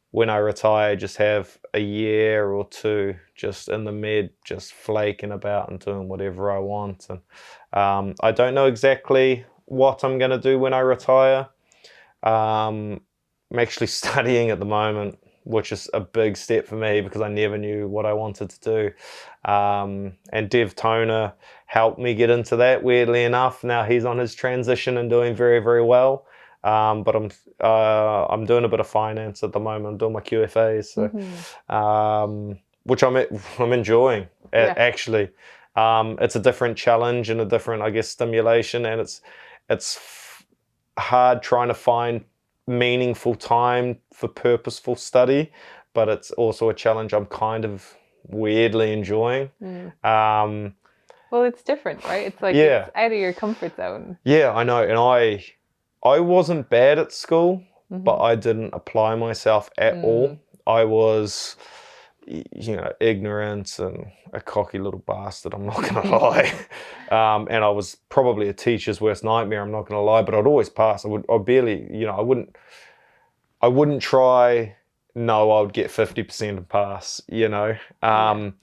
when I retire, just have a year or two just in the med, just flaking about and doing whatever I want. And I don't know exactly what I'm going to do when I retire. I'm actually studying at the moment, which is a big step for me because I never knew what I wanted to do. And Dev Toner helped me get into that, weirdly enough. Now he's on his transition and doing very, very well. But I'm doing a bit of finance at the moment. I'm doing my QFAs, so, which I'm enjoying, actually. It's a different challenge and a different, I guess, stimulation, and it's hard trying to find meaningful time for purposeful study, but it's also a challenge I'm kind of weirdly enjoying. Well, it's different, right? It's like it's out of your comfort zone. Yeah, I know. And I wasn't bad at school, but I didn't apply myself at all. I was ignorance and a cocky little bastard, I'm not going to lie. And I was probably a teacher's worst nightmare, I'm not going to lie, but I'd always pass. I wouldn't try, no, I would get 50% and pass, And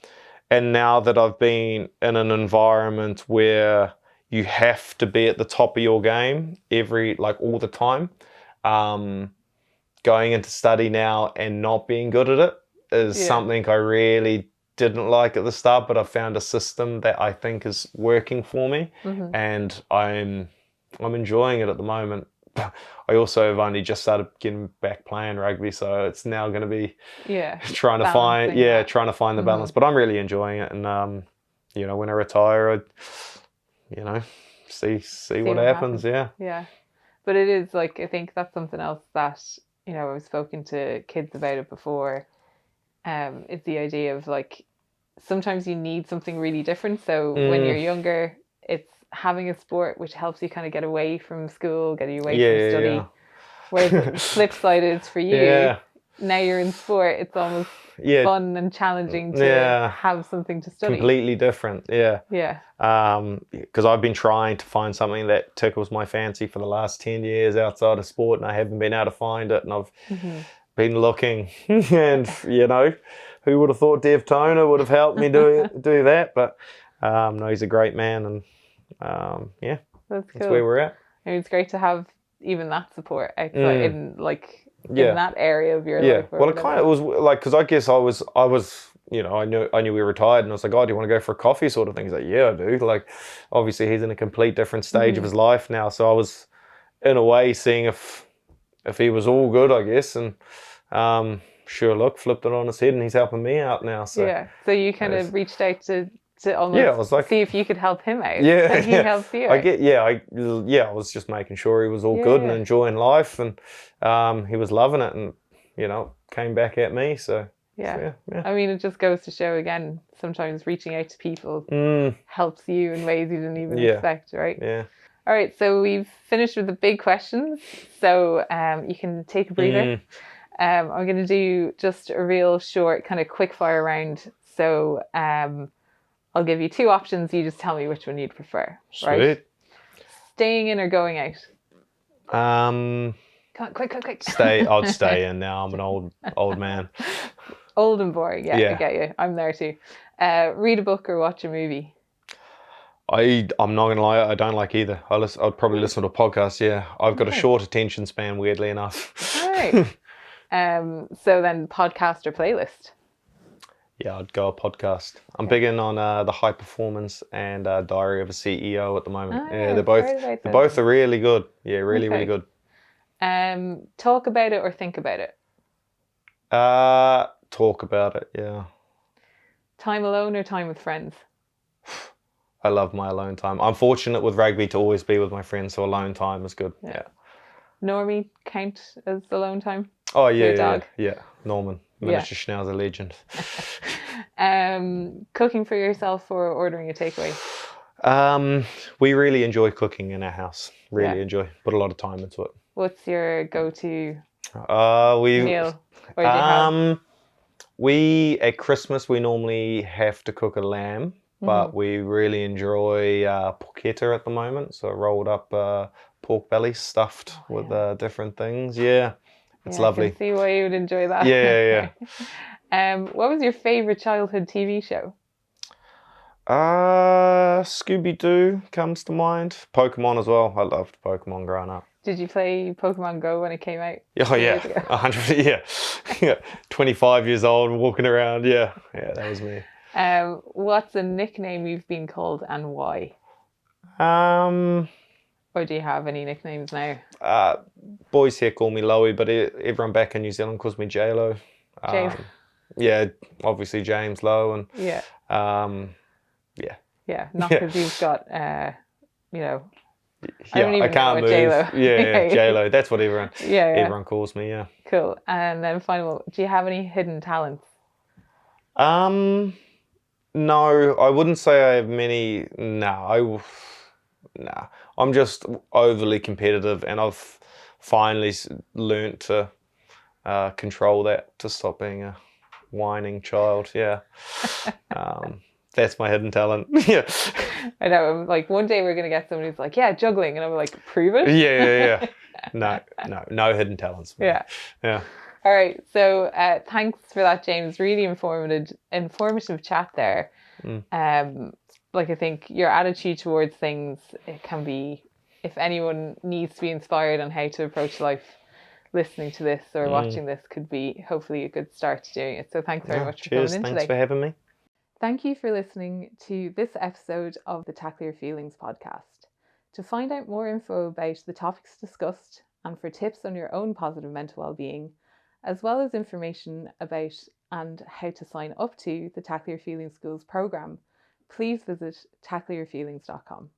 now that I've been in an environment where you have to be at the top of your game all the time, going into study now and not being good at it is something I really didn't like at the start, but I've found a system that I think is working for me, and I'm enjoying it at the moment. I also have only just started getting back playing rugby, so it's now going to be trying to find the balance. But I'm really enjoying it, and when I retire, see what happens. Yeah, but it is I think that's something else that I've spoken to kids about it before. It's the idea of sometimes you need something really different. So when you're younger, it's having a sport which helps you kind of get away from school, get you away from study. Yeah. Whereas the flip side is for you. Yeah. Now you're in sport, it's almost fun and challenging to have something to study. Completely different, yeah. Yeah. Because I've been trying to find something that tickles my fancy for the last 10 years outside of sport, and I haven't been able to find it, and I've been looking, and who would have thought Dev Toner would have helped me do that? But no, he's a great man, and that's cool. That's where we're at. And it's great to have even that support outside in that area of your life. Well, it kind of was because I guess I was I knew we were retired, and I was like, oh, do you want to go for a coffee sort of thing? He's like, yeah, I do. Obviously he's in a complete different stage of his life now, so I was in a way seeing if he was all good, I guess, and sure, look, flipped it on his head, and he's helping me out now. So so you kind of reached out to almost see if you could help him out. Yeah, and he helps you out. I was just making sure he was all good and enjoying life, and he was loving it, and came back at me. So yeah. I mean, it just goes to show again, sometimes reaching out to people helps you in ways you didn't even expect, right? Yeah. All right, so we've finished with the big questions, so you can take a breather. I'm going to do just a real short kind of quick fire round. So I'll give you two options. You just tell me which one you'd prefer. Sweet. Right? Staying in or going out? Come on, quick. I'd stay in now. I'm an old man. Old and boring. Yeah, I get you. I'm there too. Read a book or watch a movie? I'm not gonna lie. I don't like either. I'd probably listen to a podcast. Yeah, I've got a short attention span. Weirdly enough. All right. So then, podcast or playlist? Yeah, I'd go a podcast. I'm big in on the High Performance and Diary of a CEO at the moment. They're both are really good. Yeah, really good. Talk about it or think about it? Talk about it. Yeah. Time alone or time with friends? I love my alone time. I'm fortunate with rugby to always be with my friends, so alone time is good. Yeah. Normie count as alone time? Oh yeah, your dog? Yeah. Norman, miniature schnauzer legend. Cooking for yourself or ordering a takeaway? We really enjoy cooking in our house. Really enjoy. Put a lot of time into it. What's your go-to meal? Or do you have? We at Christmas we normally have to cook a lamb, but we really enjoy porchetta at the moment. So rolled up pork belly stuffed with different things. Yeah, it's lovely. I can see why you would enjoy that. Yeah. What was your favorite childhood TV show? Scooby-Doo comes to mind. Pokemon as well. I loved Pokemon growing up. Did you play Pokemon Go when it came out? Oh yeah, 100. Yeah, 25 years old, walking around. Yeah, that was me. What's a nickname you've been called and why? Or do you have any nicknames now? Boys here call me Lowe, but everyone back in New Zealand calls me J-Lo. Yeah, obviously James Lowe, and not because you've got I can't move. J-Lo. Yeah, J-Lo. That's what everyone calls me. Yeah. Cool. And then final, do you have any hidden talents? No, I wouldn't say I have many. No, I'm just overly competitive, and I've finally learnt to control that to stop being whining child. Yeah. That's my hidden talent. Yeah. I know. I'm like, one day we're going to get somebody who's like, yeah, juggling. And I'm like, prove it. Yeah. No hidden talents. Yeah. Yeah. All right. So thanks for that, James. Really informative chat there. Like, I think your attitude towards things, it can be, if anyone needs to be inspired on how to approach life, listening to this or watching this could be hopefully a good start to doing it. So thanks very much for coming in today. Thanks for having me. Thank you for listening to this episode of the Tackle Your Feelings podcast. To find out more info about the topics discussed and for tips on your own positive mental well-being, as well as information about and how to sign up to the Tackle Your Feelings Schools programme, please visit tackleyourfeelings.com.